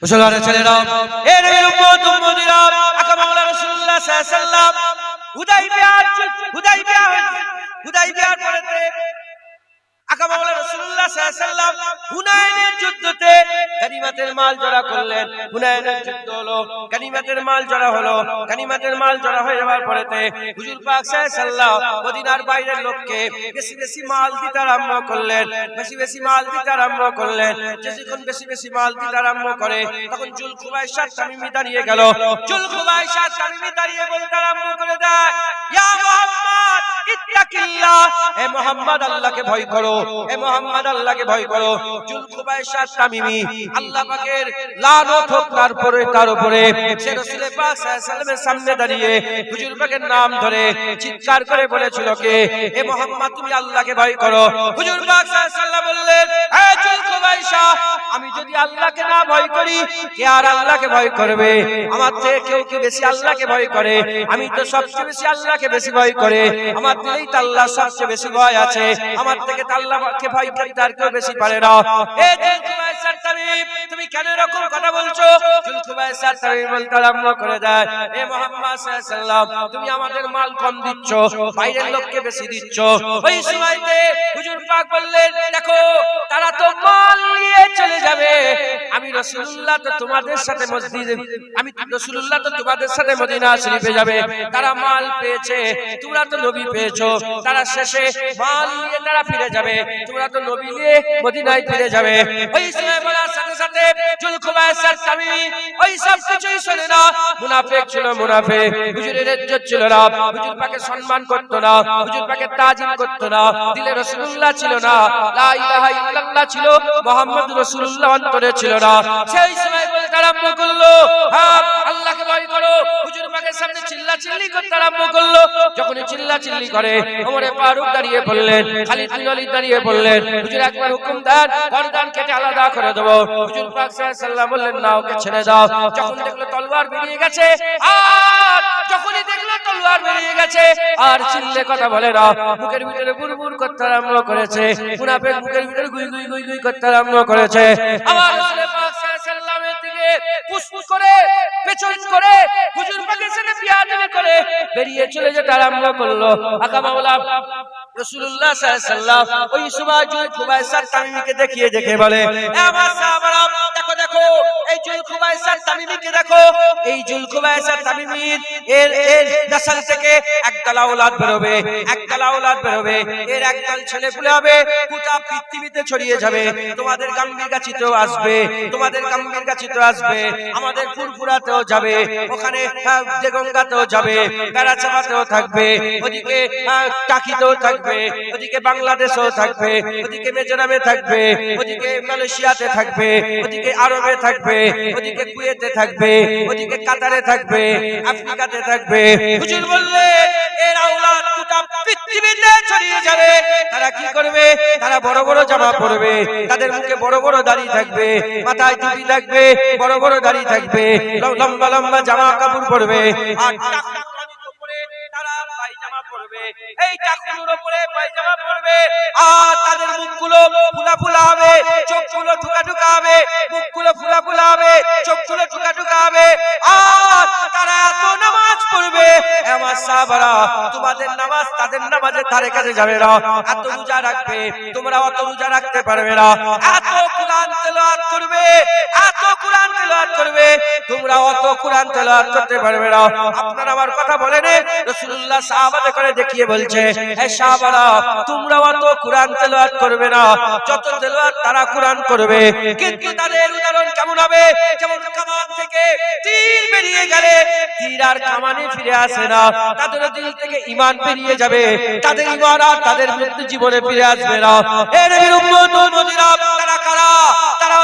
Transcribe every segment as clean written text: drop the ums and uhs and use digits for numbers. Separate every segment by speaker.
Speaker 1: মুসলমানের ছেলেরা, এর উম্মত উম্মতিরা, আকা মাওলা রাসূলুল্লাহ সাল্লাল্লাহু আলাইহি ওয়াসাল্লাম হুদাইবিয়ার পরেতে আকা মাওলা রাসূলুল্লাহ সাল্লাল্লাহু আলাইহি ওয়াসাল্লাম হুনাইনের যুদ্ধতে গনিমতের মাল জড়া করলেন। হুনাইনের যুদ্ধ হলো, গনিমতের মাল জড়া হলো। গনিমতের মাল জড়া হয়ে যাওয়ার পরেতে হুজুর পাক সাল্লাল্লাহু আলাইহি ওয়াসাল্লাম মদিনার বাইরের লোককে বেশি বেশি মাল দিতে আরম্ভ করলেন। বেশি বেশি মাল দিতে আরম্ভ করলেন। যখন বেশি বেশি মাল দিতে আরম্ভ করে তখন জুলখুবাইসা তামিমি দাঁড়িয়ে গেল। জুলখুবাইসা তামিমি দাঁড়িয়ে বলতে আরম্ভ করে দেয়, ইয়া মুহাম্মদ ইত্তাকিল্লাহ, হে মুহাম্মদ আল্লাহকে ভয় করো, হে মুহাম্মদ আল্লাহকে ভয় করো। জুলখুবাইসা তামিমি আল্লাহ পাকের লানত হোক তার উপরে সে রাসূল পাক সাল্লাল্লাহু আলাইহি ওয়াসাল্লামের সামনে দাঁড়িয়ে হুজুর পাকের নাম ধরে চিৎকার করে বলেছিল কে, হে মুহাম্মদ তুমি আল্লাহকে ভয় করো। হুজুর পাক সাল্লাল্লাহু আলাইহি ওয়াসাল্লাম বললেন, হে জুলখুবাইসা, আমি যদি আল্লাহকে না ভয় করি কে আর আল্লাহকে ভয় করবে? আমার থেকে কেউ কি বেশি আল্লাহকে ভয় করে? আমি তো সবচেয়ে বেশি আল্লাহকে বেশি ভয় করে। আমার দিলেই তো আল্লাহ সবচেয়ে বেশি ভয় আছে। আমার থেকে তো আল্লাহকে ভয় করতে আর কেউ বেশি পারে না। এ জুলখুবাইসা তামিম, তুমি কেন এরকম কথা বলছো? জুলখুবাইসা তামিম বলতে আরম্ভ করে দেয়, হে মুহাম্মদ সাল্লাল্লাহু আলাইহি ওয়াসাল্লাম, তুমি আমাদের মাল কম দিচ্ছ, বাইরের লোককে বেশি দিচ্ছ। ওই সময়তে হুজুর পাক বললেন, দেখো তারা তো মাল নিয়ে চলে যাবে, আমি রাসূলুল্লাহ তো তোমাদের সাথে মসজিদে, আমি রাসূলুল্লাহ তো তোমাদের সাথে মদিনা শরীফে যাবে। তারা মাল পেয়েছে, তোমরা তো নবী পেয়েছো। তারা শেষে মাল নিয়ে তারা ফিরে যাবে, তোমরা তো নবী নিয়ে মদিনায় ফিরে যাবে। ওই সময় বলার সাথে সাথে জুলখুবাইসা তামিমি ওই সব কিছুই শুনে না। মুনাফিক ছিল, মুনাফিক। হুজুরের ইজ্জত ছিল না, হুজুর পাকে সম্মান করত না, হুজুর পাকে তাজিম করত না। দিলে রাসূলুল্লাহ ছিল না, লা ইলাহা ইল্লাল্লাহ ছিল, মুহাম্মদুর রাসূলুল্লাহ অন্তরে ছিল না। সেই সময় বলতে আরম্ভ করলো, হ্যাঁ আল্লাহকে ভয় করো। হুজুর পাকের সামনে চিল্লাচিল্লি করতে আরম্ভ করলো। যখনই চিল্লাচিল্লি করে ওমরে ফারুক দাঁড়িয়ে পড়লেন, খালিদ বিন ওয়ালিদ দাঁড়িয়ে পড়লেন, হুজুর একবার হুকুম দেন গর্দান কেটে আলাদা করে দেব। হুজুর পাক সাল্লাল্লাহু আলাইহি ওয়াসাল্লাম বললেন, না, ওকে ছেড়ে দাও। যখন দেখলো তলোয়ার বেরিয়ে গেছে, আর যখনই দেখলো তলোয়ার বেরিয়ে গেছে আর চিল্লে কথা বলে না, মুখের ভিতরে বুরবুর করতে আরম্ভ করেছে। মুনাফিক মুখের ভিতরে গুই গুই গুই গুই করতে আরম্ভ করেছে। আবার রাসূল পাক সাল্লাল্লাহু আলাইহি ওয়াসাল্লামের দিকে পুশপুশ করে পেছন করে হুজুর পাকের সাথে বিয়াদবি করে বেরিয়ে চলে যেতে আরম্ভ করলো। আকা মাওলা রাসূলুল্লাহ সাল্লাল্লাহু আলাইহি ওয়াসাল্লাম ওই সময় জুলখুবাইসা তামিমিকে দেখিয়ে দেখে বলে, এ আমার সাহাবারা, দেখো দেখো এই জুলখুবাইসা তামিমিকে দেখো। এই জুলখুবাইসা তামিমির এর নসল থেকে একদল আওলাদ বেরোবে, একদল আওলাদ বেরোবে। এর একদল ছেলে পুলে হবে, গোটা পৃথিবীতে ছড়িয়ে যাবে। তোমাদের গাম্ভীর গাছিতেও আসবে, তোমাদের গাম্ভীর গাছিতেও আসবে, আমাদের ফুরফুরাতেও যাবে, ওখানে দেগঙ্গাতেও যাবে, বেড়াচাপাতেও থাকবে, ওদিকে টাকিতেও থাকবে, ওদিকে বাংলাদেশেও থাকবে, ওদিকে মিজোরামে থাকবে, ওদিকে মালয়েশিয়াতে থাকবে, ওদিকে আরবে থাকবে, ওদিকে কুয়েতে থাকবে, ওদিকে কাতারে থাকবে, আফ্রিকাতে থাকবে। হুজুর বললেন এর আওলাদ গোটা পৃথিবীতে ছড়িয়ে যাবে। তারা কি করবে? তারা বড় বড় জামা পরবে, তাদের মুখে বড় বড় দাড়ি থাকবে, মাথায় টুপি থাকবে, বড় বড় দাড়ি থাকবে, লম্বা লম্বা জামা কাপড় পরবে, আর পায়জামা পরবে, এই টাকুর উপরে পায়জামা পরবে। আর তাদের মুখগুলো ফুলা ফুলা হবে, চোখগুলো ঠুকা ঠুকা হবে, মুখগুলো ফুলা ফুলা হবে, চোখগুলো ঠুকা ঠুকা হবে। আর তারা এত নামাজ পড়বে, আমার সাহাবারা, তোমাদের নামাজ তাদের নামাজের ধারে কাছে যাবে না। এত রোজা রাখবে, তোমরা অত রোজা রাখতে পারবে না। এত কুরআন তেলাওয়াত করবে, এত কুরআন তেলাওয়াত করবে, তোমরা অত কুরআন তেলাওয়াত করতে পারবে না। আপনারা আমার কথা বলেন, রাসূলুল্লাহ সাহাবাদের করে দেখিয়ে বলছে, হে সাহাবারা, তোমরা অত কুরআন তেলাওয়াত করবে না যত তেলাওয়াত তারা কুরআন করবে। কিন্তু তাদের উদাহরণ কেমন হবে? যেমন কামান থেকে তীর বেরিয়ে গেলে তীর আর কামানে ফিরে আসে না, তাদের দিল থেকে ঈমান বেরিয়ে যাবে, তাদের ঈমান আর তাদের মৃত্যু জীবনে ফিরে আসবে না। এর নবীর উম্মত উম্মতিরা তারা কারা? তারা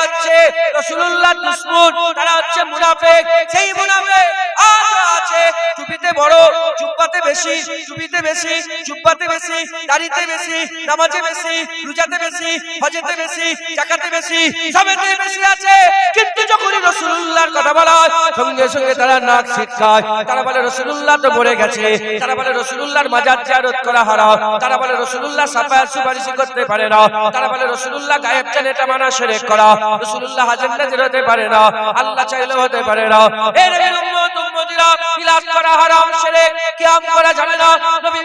Speaker 1: হচ্ছে রাসূলুল্লাহ দুশমন, তারা হচ্ছে মুনাফিক। সেই মুনাফিক আজ আছে টুপিতে বড়, জুব্বাতে বেশি, টুপিতে বেশি, জুব্বাতে বেশি, দাড়িতে বেশি, নামাজে বেশি, রোজাতে বেশি, হজেতে বেশি, যাকাতে বেশি সবেতে বেশি আছে, কিন্তু যখনই রাসূলুল্লাহর কথা বলা হয় সঙ্গে সঙ্গে তারা নাক ছিটকায়। তারা বলে রাসূলুল্লাহ তো মরে গেছে, তারা বলে রাসূলুল্লাহর মাজার জিয়ারত করা হারাম, তারা বলে রাসূলুল্লাহ শাফায়াত সুপারিশ করতে পারে না, তারা বলে রাসূলুল্লাহ গায়েব জানে এটা মানা শিরক করা, রাসূলুল্লাহ হাজির নাজির হতে পারে না, আল্লাহ চাইলেও হতে পারে না। এই নবীর উম্মত উম্মতিরা মিলাদ করা হারাম, শিরক, কিয়াম করা যাবে না,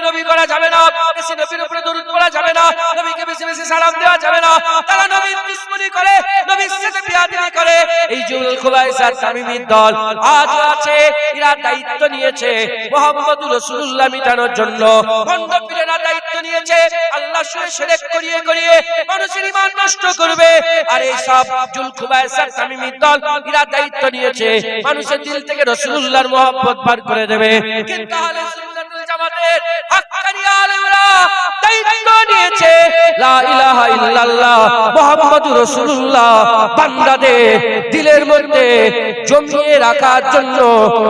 Speaker 1: নবী করা যাবে না, বেশি নবীর উপরে দরুদ পড়া যাবে না, নবীকে বেশি বেশি সালাম দেওয়া যাবে না। তারা নবীর দুশমনি করে, নবীর সাথে বিয়াদবি করে। এই জুল খুবাইসার তামিমীর দল আজও আছে, এরা দায়িত্ব নিয়েছে মুহাম্মদুর রাসূলুল্লাহ মিটানোর জন্য। বন্ড পীরেরা দায়িত্ব নিয়েছে আল্লাহর সাথে শিরক করিয়ে করিয়ে মানুষের ঈমান নষ্ট করবে। আর এই সব জুল খুবাইসার তামিমীর দল এরা দায়িত্ব নিয়েছে মানুষের দিল থেকে রাসূলুল্লাহর মহব্বত বার করে দেবে। কিন্তু আহলে সুন্নাতুল জামাতের হক্কানি আলেমরা দায়িত্ব নিয়েছে লা ইলাহা ইল্লাল্লাহ মুহাম্মাদুর রাসূলুল্লাহ বান্দাদের দিলের মধ্যে জমিয়ে রাখার জন্য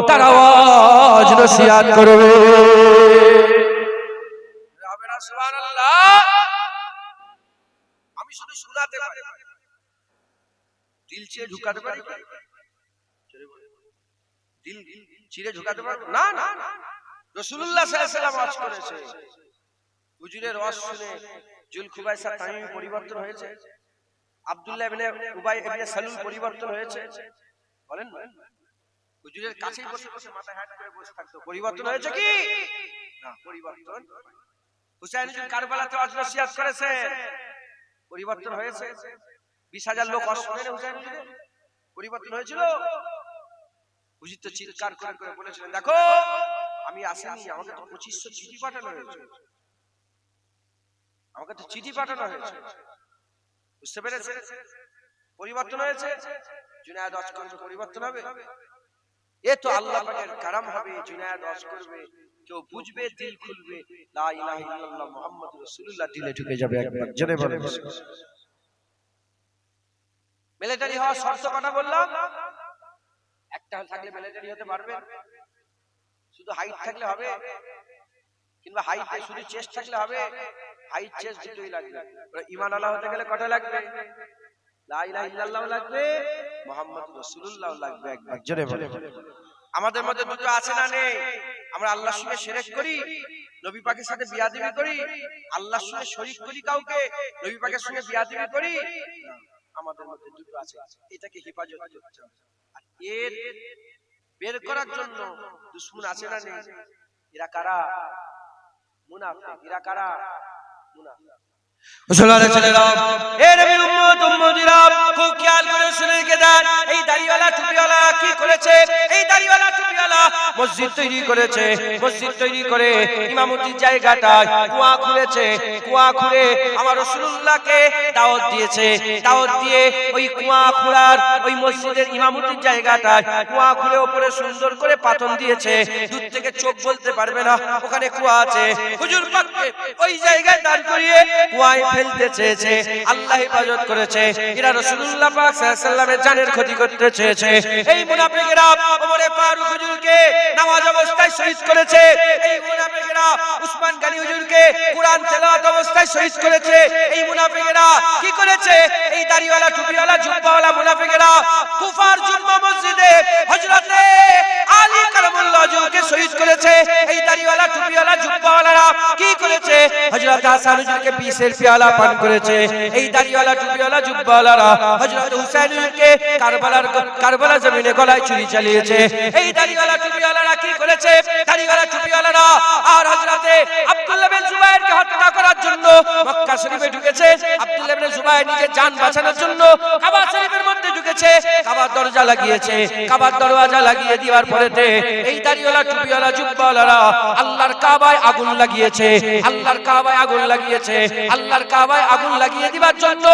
Speaker 1: তারা ওয়াজ নসিহত করবে। সুবহানাল্লাহ। আমি শুধু শোনাতে পারি, দিল চিরে ঢুকাতে পারি? দিল চিরে ঢুকাতে পারবো না? না, রাসূলুল্লাহ সাল্লাল্লাহু আলাইহি ওয়াসাল্লাম ওয়াজ করেছে। হুজুরের ওয়াজ শুনে জুল খুবাইসা তামিমি পরিবর্তন হয়েছে, আব্দুল্লাহ ইবনে উবাই ইবনে সালুল পরিবর্তন হয়েছে। বলেন না, হুজুরের কাছেই বসে বসে মাথায় হাত করে বসে থাকতো, পরিবর্তন হয়েছে কি না? পরিবর্তন। হুসাইন হুজুর কারবালাতে ওয়াজ নসিহত করেছে, পরিবর্তন হয়েছে। 20,000 লোক ওয়াজ শুনে হুসাইন হুজুরের, পরিবর্তন হয়েছিল। হুজুর তো চিৎকার করে করে বলেছিলেন, দেখো আমি আসিনি, আমাকে তো 2500 চিঠি পাঠানো হয়েছে, আমাকে তো চিঠি পাঠানো হয়েছে। বুঝতে পেরেছেন? পরিবর্তন হয়েছে। জুনায়েদ ওয়াজ করবে, পরিবর্তন হবে। এ তো আল্লাহ পাকের কারাম হবে। জুনায়েদ ওয়াজ করবে, কেউ বুঝবে, দিল খুলবে, লা ইলাহা ইল্লাল্লাহ মুহাম্মাদুর রাসূলুল্লাহ দিলে ঢুকে যাবে। একবার জোরে বলেন। মিলিটারি হওয়ার শর্ত কথা বললাম, একটা থাকলে মিলিটারি হতে পারবে? শুধু হাইট থাকলে হবে? কিংবা হাইট শুধু চেস্ট থাকলে হবে? হাইট চেস্ট দুটোই লাগবে। ঈমান আল্লাহ হতে গেলে কটা লাগবে? লা ইলাহা ইল্লাল্লাহ লাগবে, মুহাম্মাদুর রাসূলুল্লাহ লাগবে। একবার জোরে বলেন। আমাদের মধ্যে দুটো আছে না নেই? আমরা আল্লাহর সঙ্গে শিরক করি, নবী পাকের সাথে বিয়াদবি করি, আল্লাহর সঙ্গে শরীক করি কাউকে, নবী পাকের সঙ্গে বিয়াদবি করি। আমাদের মধ্যে দুটো আছে, এটাকে হেফাজত করতে হবে। আর এর বের করার জন্য দুশমন আছে না নেই? এরা কারা? মুনাফিক। এরা কারা? মুনাফিক। মুসলমানের ছেলেরা, এ নবীর উম্মত উম্মতিরা, খুব খেয়াল করে শুনে রেখে দেন। এই দাড়িওয়ালা টুপিওয়ালা কি করেছে? এই দাড়িওয়ালা টুপিওয়ালা মসজিদ তৈরি করেছে। মসজিদ তৈরি করে ইমামতির জায়গাটায় কুয়া খুঁড়েছে। কুয়া খুঁড়ে আমার রাসূলুল্লাহকে দাওয়াত দিয়েছে। দাওয়াত দিয়ে ওই কুয়া খুঁড়ার ওই মসজিদের ইমামতির জায়গাটায় কুয়া খুঁড়ে উপরে সুন্দর করে পাথর দিয়েছে। দূর থেকে চোখ বলতে পারবে না ওখানে কুয়া আছে। হুজুর পাককে ওই জায়গায় দাঁড় করিয়ে কুয়া ফেলতে চেয়েছে। আল্লাহ হেফাজত করেছে। এরা রাসূলুল্লাহ পাক সাল্লাল্লাহু আলাইহি ওয়াসাল্লামের জানের ক্ষতি করতে চেয়েছে। এই মুনাফিকরা ওমরে ফারুক হুজুরকে নামাজ অবস্থায় শহীদ করেছে। এই মুনাফিকরা উসমান গনি হুজুরকে কুরআন তেলাওয়াত অবস্থায় শহীদ করেছে। এই মুনাফিকরা কি করেছে? এই দাড়িওয়ালা টুপিওয়ালা জুব্বাওয়ালা মুনাফিকরা কুফার জুম্মা মসজিদে হযরতে আলী কারামাল্লাহু ওয়াজহুকে শহীদ করেছে। এই দাড়িওয়ালা টুপিওয়ালা জুব্বাওয়ালারা কি করেছে? হযরত হাসান হুজুরকে পিসের পিয়ালা পান করেছে। এই দাড়িওয়ালা টুপিওয়ালা জুব্বাওয়ালারা হযরত হুসাইন হুজুরকে কারবালা জমিনে গলায় ছুরি চালিয়েছে। এই দাড়িওয়ালা টুপিওয়ালারা কি করেছে? দাড়িওয়ালা টুপিওয়ালারা আর হযরতে আব্দুল্লাহ বিন জুবাইরকে হত্যা করার জন্য মক্কা শরীফে ঢুকেছে। আব্দুল্লাহ বিন জুবাইর নিজের জান বাঁচানোর জন্য কাবা শরীফের মধ্যে ঢুকেছে। কাবার দরজা লাগিয়েছে। কাবার দরওয়াজা লাগিয়ে দেওয়ার পরেতে এই দাড়িওয়ালা টুপিওয়ালা জুব্বাওয়ালারা আল্লাহর কাবায় আগুন লাগিয়েছে। আল্লাহর কাবায় আগুন লাগিয়েছে। আল্লাহর কাবায় আগুন লাগিয়ে দিবার জন্য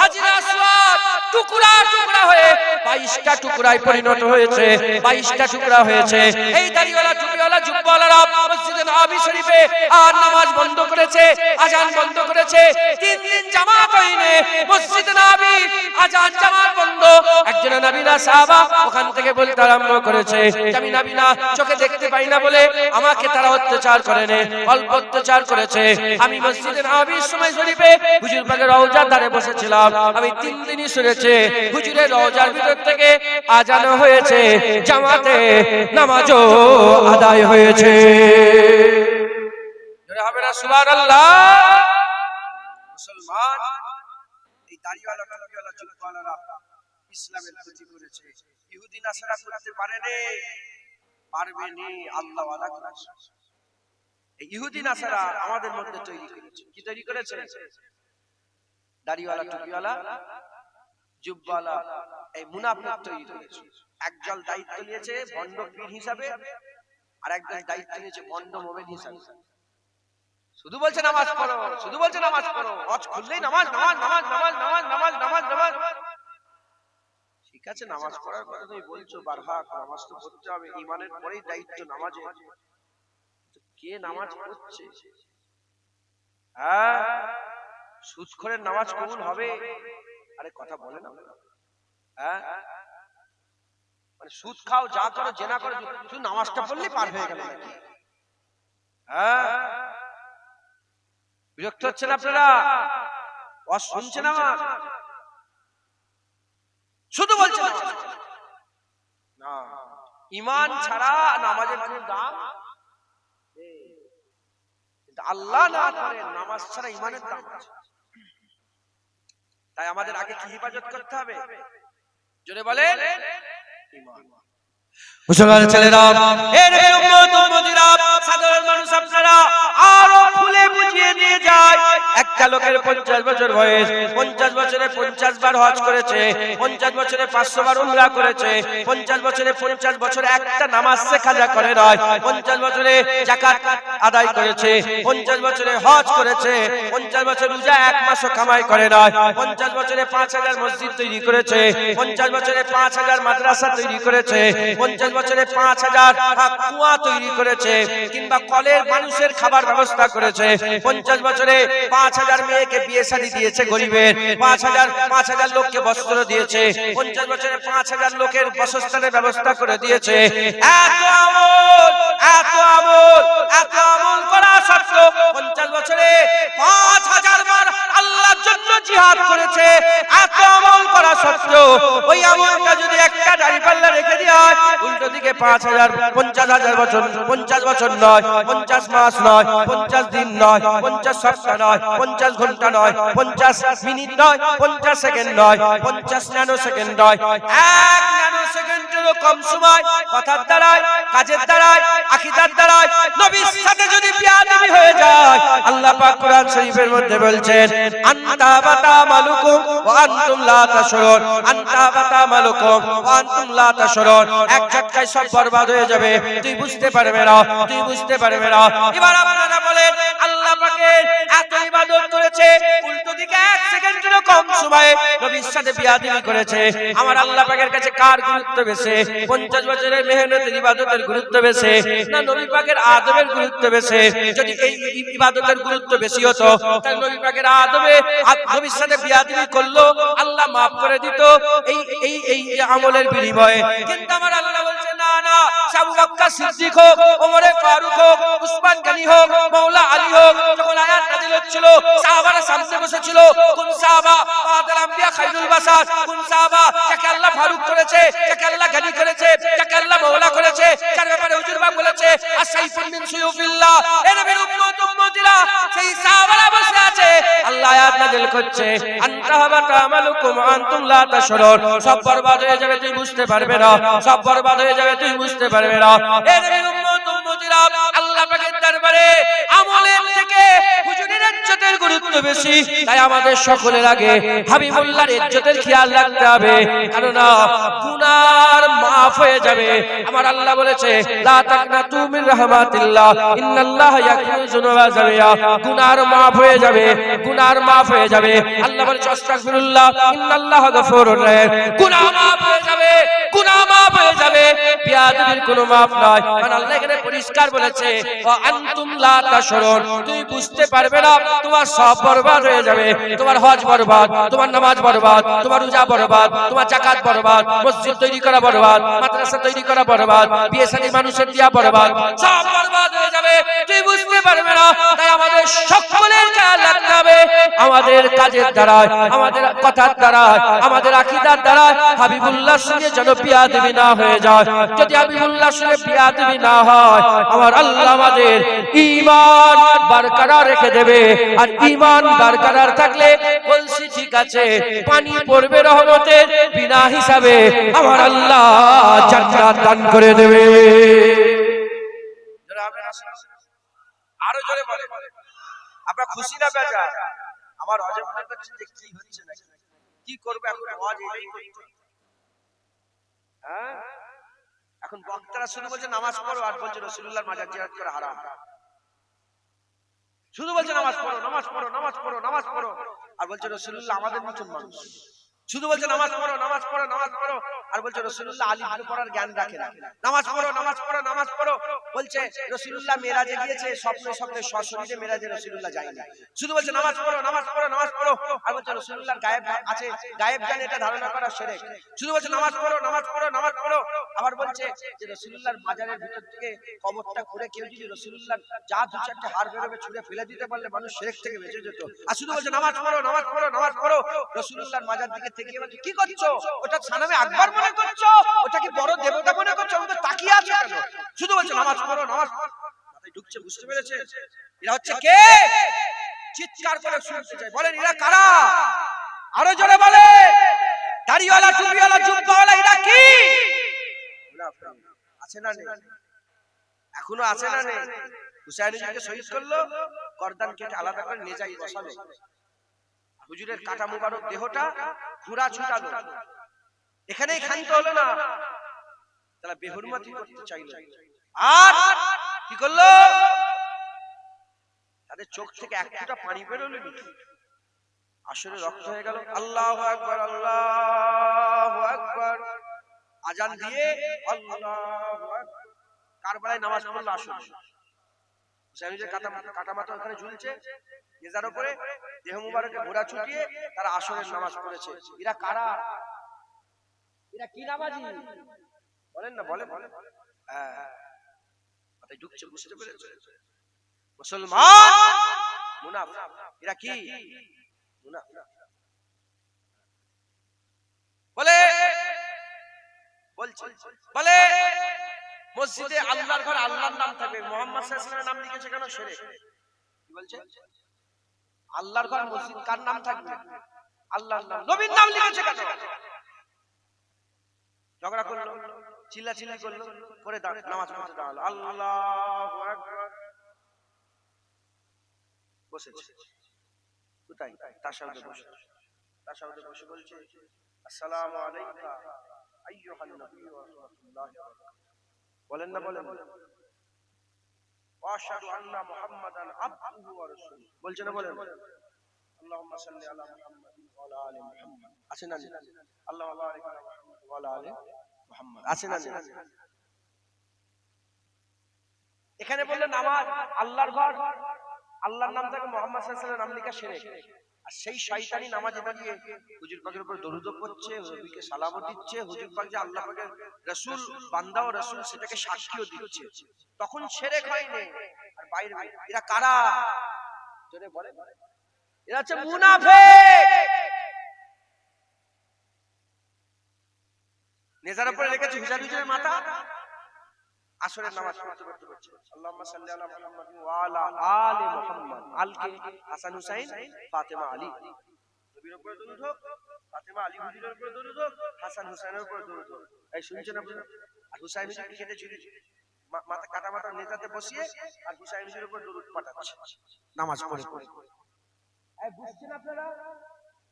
Speaker 1: হাজরে আসওয়াদ টুকরা টুকরা হয়ে 22টা টুকরায় পরিণত হয়েছে। 22টা টুকরা হয়েছে। এই দাড়িওয়ালা টুপিওয়ালা জুব্বাওয়ালারা মসজিদে নববী শরীফে আর নামাজ বন্ধ করেছে, আজান বন্ধ করেছে। 3 দিন জামাত হয়নি মসজিদে নববী, আজান জামাত বন্ধ। একজনের যারা নাবিনা সাহাবা ওখান থেকে বলতে আরম্ভ করেছে আমি নাবিনা চোখে দেখতে পাই না বলে আমাকে তারা অত্যাচার করেনি, অল্প অত্যাচার করেছে। আমি মসজিদে নববীর সময় শরীফে হুজুর পাকের রওজার ধারে বসেছিলাম, আমি 3 দিনই শুনেছি হুজুরের রওজার ভিতর থেকে আজান হয়েছে, জামাতে নামাজও আদায় হয়েছে। জোরে হবে না সুবহানাল্লাহ? মুসলমান এই দাড়িওয়ালা টুপিওয়ালা জুব্বাওয়ালারা ইসলামের ক্ষতি করেছে, ইহুদি নাসারা করতে পারেনি, পারবেনি, আল্লাহ ওয়াদা করেছে। এই ইহুদি নাসারা আমাদের মধ্যে তৈরি করেছে। কি তৈরি করেছে? দাড়িওয়ালা টুপিওয়ালা জুব্বাওয়ালা এই মুনাফিক তৈরি করেছে। একজন দায়িত্ব নিয়েছে ভণ্ড পীর হিসাবে, আর একজন দায়িত্ব নিয়েছে ভণ্ড মুমিন হিসাবে। শুধু বলছে নামাজ পড়ো, শুধু বলছে নামাজ পড়ো, ওয়াজ খুললেই নামাজ নামাজ নামাজ নামাজ নামাজ নামাজ নামাজ নামাজ। ঠিক আছে, নামাজ পড়ার কথা তুমি বলছো, বারহাক নামাজ তো পড়তে হবে, ঈমানের পরেই দায়িত্ব নামাজে। কে নামাজ পড়ছে? হ্যাঁ, সুদখোরের নামাজ কবুল হবে? আরে কথা বলে না, হ্যাঁ মানে সুদ খাও, যা করো, জেনা করো, শুধু নামাজটা পড়লেই পার হয়ে গেল নাকি? হ্যাঁ, বিরক্ত হচ্ছেন আপনারা? ওয়াজ শুনছেন আমার? শুধু বলছেন না, ঈমান ছাড়া নামাজের কোনো দাম নেই। আল্লাহ না করে নামাজ ছাড়া ঈমানের দাম আছে। তাই আমাদের আগে কি হিফাজত করতে হবে? জোরে বলেন, ঈমান। মুসলমান ছেলেরা, এর উম্মত উম্মতিরা, সাধারণ মানুষ আপনারা আরো খুলে বুঝিয়ে দিয়ে যায়। একটা লোকের 50 বছর বয়স, 50 বছরে 50 বার হজ করেছে, 50 বছরে 500 বার উমরা করেছে, 50 বছরে 50 বছর একটা নামাজ সে কাজা করে নয়, 50 বছরে যাকাত আদায় করেছে, 50 বছরে হজ করেছে, 50 বছর রোজা এক মাসও কামাই করে নয়, 50 বছরে 5000 মসজিদ তৈরি করেছে, 50 বছরে 5000 মাদ্রাসা তৈরি করেছে, 50 বছরে 5000 কুয়া তৈরি করেছে, কিংবা কলের মানুষের খাবার ব্যবস্থা করেছে, 50 বছরে 5000 মেয়েকে বিয়ে শাদী দিয়েছে গরিবের, 5000 লোককে বস্ত্র দিয়েছে, 50 বছরে 5000 লোকের বাসস্থানের ব্যবস্থা করে দিয়েছে। এত আমল, এত আমল, এত আমল করা সত্ত্বেও 50 বছরে 5000 বার আল্লাহর জন্য জিহাদ করেছে। এত আমল করা সত্ত্বেও ওই আমলটা যদি একটা দাঁড়িপাল্লা রেখে দেওয়া হয়, উল্টো দিকে 5000 বছর, 50 বছর নয়, 50 মাস নয়, 50 দিন নয়, 50 সপ্তাহ নয়, 50 ঘন্টা নয়, 50 মিনিট নয়, 50 সেকেন্ড নয়, 50 ন্যানো সেকেন্ড নয়, 1 ন্যানো সেকেন্ডেরও কম সময় কথার দ্বারায়, কাজের দ্বারায়, আকীদার দ্বারায় নবীর সাথে যদি বিয়াদবি হয়ে যায়, আল্লাহ পাক কোরআন শরীফের মধ্যে বলছেন, আনতা বাতা মালুকুম ওয়া আনতুম লা তাশউরুন, আনতা বাতা মালুকুম ওয়া আনতুম লা তাশউরুন। এক ঝটকায় সব বরবাদ হয়ে যাবে, তুই বুঝতে পারবে না, তুই বুঝতে পারবে না। এবার আপনারা বলেন, আল্লাহ পাকের এত ইবাদত করেছে, উল্টো দিকে 1 সেকেন্ডেরও কম সময়ে নবীর সাথে বিয়াদবি করেছে। আমার আল্লাহ পাকের কাছে কার গুরুত্ব বেশি? 50 বছরের মেহনতের ইবাদতের গুরুত্ব বেশি না নবী পাকের আদবের গুরুত্ব বেশি? যদি এই ইবাদতের গুরুত্ব বেশি হতো, তাহলে নবী পাকের আদবে নবীর সাথে বিয়াদবি করলো, আল্লাহ মাফ করে দিত এই আমলের বিনিময়ে। কিন্তু আমার আল্লাহ বলছে না না, আবু বকর সিদ্দিক হোক, ওমর ফারুক হোক, উসমান গনি হোক, মাওলা আলী হোক, যখন আয়াত নাযিল হচ্ছিল সাহাবারা সামনে বসেছিল, কোন সাহাবা ফাদার আম্বিয়া খাইরুল বাশার, কোন সাহাবা যাকে আল্লাহ ফারুক করেছে, যাকে আল্লাহ গনি করেছে, যাকে আল্লাহ মাওলা করেছে, যার ব্যাপারে হুজুর পাক বলেছে আসাইফুন মিন সুয়ুফিল্লাহ। এ নবীর উম্মত উম্মতিরা সেই সাহাবারা বসে আছে, আল্লাহ আয়াত নাযিল করছে, আনতা হাবাতা আমালুকুম ওয়া আনতুম লা তাশউরুন। সব বরবাদ হয়ে যাবে, তুই বুঝতে পারবে না, সব বরবাদ হয়ে যাবে, তুই বুঝতে পারবে না। এ নবীর উম্মত উম্মতিরা, আল্লাহ পাকের দরবারে আমলের থেকে হুজুরের ইজ্জতের গুরুত্ব বেশি। তাই আমাদের সকলের আগে হাবিবুল্লাহর ইজ্জতের খেয়াল রাখতে হবে, কারণ গুনার মাফ হয়ে যাবে। আমার আল্লাহ বলেছে, লা তাকনাতু মির রাহমাতিল্লাহ ইন্নাল্লাহা ইয়াগফিরু যুনুবা জামিআ। গুনার মাফ হয়ে যাবে, গুনার মাফ হয়ে যাবে। আল্লাহ বলেছে, আস্তাগফিরুল্লাহ ইন্নাল্লাহা গফুরুর রহিম। গুনাহ মাফ হয়ে যাবে, গুনাহ মাফ হয়ে যাবে। বিয়াদবির কোনো মাপ নাই। কারণ আল্লাহ এখানে পরিষ্কার বলেছে ওয়া আনতুম লা তাশউরুন, তুই বুঝতে পারবে না, তোমার সব বরবাদ হয়ে যাবে, তোমার হজ বরবাদ, তোমার নামাজ বরবাদ, তোমার রোজা বরবাদ, তোমার যাকাত বরবাদ, মসজিদ তৈরি করা বরবাদ, মাদ্রাসা তৈরি করা বরবাদ, বিয়ে শাদী মানুষের দিয়া বরবাদ, সব বরবাদ হয়ে যাবে, তুই বুঝতে পারবে না। তাই আমাদের সকলের খেয়াল রাখতে হবে, আমাদের কাজের দ্বারা, আমাদের কথার দ্বারা, আমাদের আকীদার দ্বারা হাবিবুল্লাহর সঙ্গে যেন বিয়াদবি না হয়ে যায়। যদি হাবিবুল্লাহর সঙ্গে বিয়াদবি না হয়, আমার আল্লাহ আমাদের ঈমান বরকরার রেখে দেবে। আর ঈমান বরকরার থাকলে বলছি ঠিক আছে, পানি পড়বে রহমতের বিনা হিসাবে, আমার আল্লাহ জান্নাত দান করে দেবে। আরো জোরে বলে, আপনারা খুশি না বেজার? আমার হজে মনে করছেন যে কি হচ্ছে না কি করবে, এখন হজ এটাই করতে। হ্যাঁ, এখন বক্তারা শুধু বলছে নামাজ পড়ো আর বলছে রাসূলুল্লাহর মাজার জিয়ারত করা হারাম। শুধু বলছে নামাজ পড়ো, নামাজ পড়ো, নামাজ পড়ো, নামাজ পড়ো, আর বলছে রাসূলুল্লাহ আমাদের মতন মানুষ। শুধু বলছে নামাজ পড়ো, নামাজ পড়ো, নামাজ পড়ো, আর বলছে রাসূলুল্লাহ আলিফ পড়ার জ্ঞান রাখে না। নামাজ পড়ো, নামাজ পড়ো, নামাজ পড়ো, বলছে রাসূলুল্লাহ মেরাজে গিয়েছে, স্বপ্নে স্বপ্নে সশরীরে মেরাজে রাসূলুল্লাহ যায়নি। শুধু বলছে নামাজ পড়ো, নামাজ পড়ো, নামাজ পড়ো, আর বলছে রাসূলুল্লাহর গায়েব আছে, গায়েব জানে, এটা ধারণা করা শিরক। শুধু বলছে নামাজ পড়ো, নামাজ পড়ো, নামাজ পড়ো, আবার বলছে যে রাসূলুল্লাহর মাজারের ভিতর থেকে কবরটা খুঁড়ে কেউ যদি রাসূলুল্লাহর যা দু চারটে হাড় বেরোবে ছুঁড়ে ফেলে দিতে পারলে মানুষ শিরক থেকে বেঁচে যেত। আর শুধু বলছে নামাজ পড়ো, নামাজ পড়ো, নামাজ পড়ো, রাসূলুল্লাহর মাজার দিকে থেকে বলছে কি করছো? ওটা সানামে আকবার মনে করছো? ওটা কি বড় দেবতা মনে করছো? ওটা তাকিয়ে আছো কেন? শুধু বলছে নামাজ পড়ো, নামাজ পড়ো, মাথায় ঢুকছে, বুঝতে পেরেছে? এরা হচ্ছে কে? চিৎকার করে শুনতে চাই, বলেন এরা কারা? আরো জোরে বলে, দাড়িওয়ালা, টুপিওয়ালা, জুব্বাওয়ালা, এরা কি? আছে না নেই? এখনো আছে না নেই? হুসাইনকে শহীদ করলো, গর্দান কেটে আলাদা করে নেজাই বসালো, হুজুরের কাটা মুবারক দেহটা পুরা ছুটালো, এখানেই খান্ত হলো না, তারা বেহুরমতি করতে চাইলো। আর কি করলো? তাদের চোখ থেকে এক ফোঁটা পানি বেরোলো, আসলে রক্ত হয়ে গেল। আল্লাহু আকবার, আল্লাহু আকবার, আজান দিয়ে আল্লাহু আকবার, কারবালায় নামাজ পড়লো আসর। হুসাইনের কাটা মাথা ওখানে ঝুলছে, নেজার উপরে দেহ মুবারকে ঘোড়া ছুটিয়ে তারা আসরের নামাজ পড়েছে। এরা কারা? এরা কি নামাজি? বলেন না, বলেন। হ্যাঁ, মাথায় ঢুকছে, বুঝতে পেরেছে? মুসলমান মুনাফিক। এরা কি? মুনাফিক। বলে মসজিদে আল্লাহর ঘর, আল্লাহর নাম থাকবে, মুহাম্মদ সাল্লাল্লাহু আলাইহি ওয়াসাল্লামের নাম লিখেছে কেন? শিরক। কি বলছে? আল্লাহর ঘর মসজিদ, কার নাম থাকবে? আল্লাহর নাম। নবীর নাম লিখেছে কেন? ঝগড়া করলো, চিল্লাচিল্লি করলো, পরে নামাজ পড়তে দাঁড়ালো, আল্লাহু আকবার, বসেছে। কোথায়? তাশাহুদে বসে। তাশাহুদে বসে বলছে আসসালামু আলাইকা আইয়ুহান নবী ওয়া রাহমাতুল্লাহি ওয়া বারাকাতুহু। বলেন না, বলেন। ওয়া আশহাদু আন্না মুহাম্মাদান আবদুহু ওয়া রাসূলুহু। বলছেন না, বলেন। আল্লাহুম্মা সাল্লি আলা মুহাম্মাদিন ওয়া আলা আলি মুহাম্মাদ। আছে না? আল্লাহুম্মা বারিক আলা মুহাম্মাদ ওয়া আলা আলি মুহাম্মাদ। আছে না? এখানে বললেন নামাজ আল্লাহর ঘর, আল্লাহর নাম থেকে মুহাম্মদ সাল্লাল্লাহু আলাইহি ওয়াসাল্লাম নাম লেখা শিরক। আর সেই শয়তানি নামাজে দাঁড়িয়ে হুজুর পাকের উপর দরুদ পড়ছে, নবীকে সালামও দিচ্ছে, হুজুর পাক যে আল্লাহ পাকের রাসূল, বান্দা ও রাসূল, সেটাকে সাক্ষীও দিচ্ছে, তখন শিরক হয়নি। আর বাইরে এরা কারা? জোরে বলে। এরা হচ্ছে মুনাফিক। নেজার উপরে রেখেছে হুজুরের মাথা, আসরের নামাজ পড়তে পড়ছে আল্লাহুম্মা সাল্লি আলা মুহাম্মাদ ওয়া আলা আলি মুহাম্মাদ। আলকে হাসান হুসাইন, ফাতেমা আলী, নবীর উপরে দরুদ হোক, ফাতেমা আলী হুজুরের উপরে দরুদ হোক, হাসান হুসাইনের উপরে দরুদ হোক। এই শুনছেন আপনারা? আর হুসাইন হুজুর খেতে ঝুলে মাথা কাটা মাথা নেজাতে বসিয়ে আর হুসাইন হুজুরের উপরে দরুদ পাঠাচ্ছে নামাজ পড়ে। এই বুঝছেন আপনারা?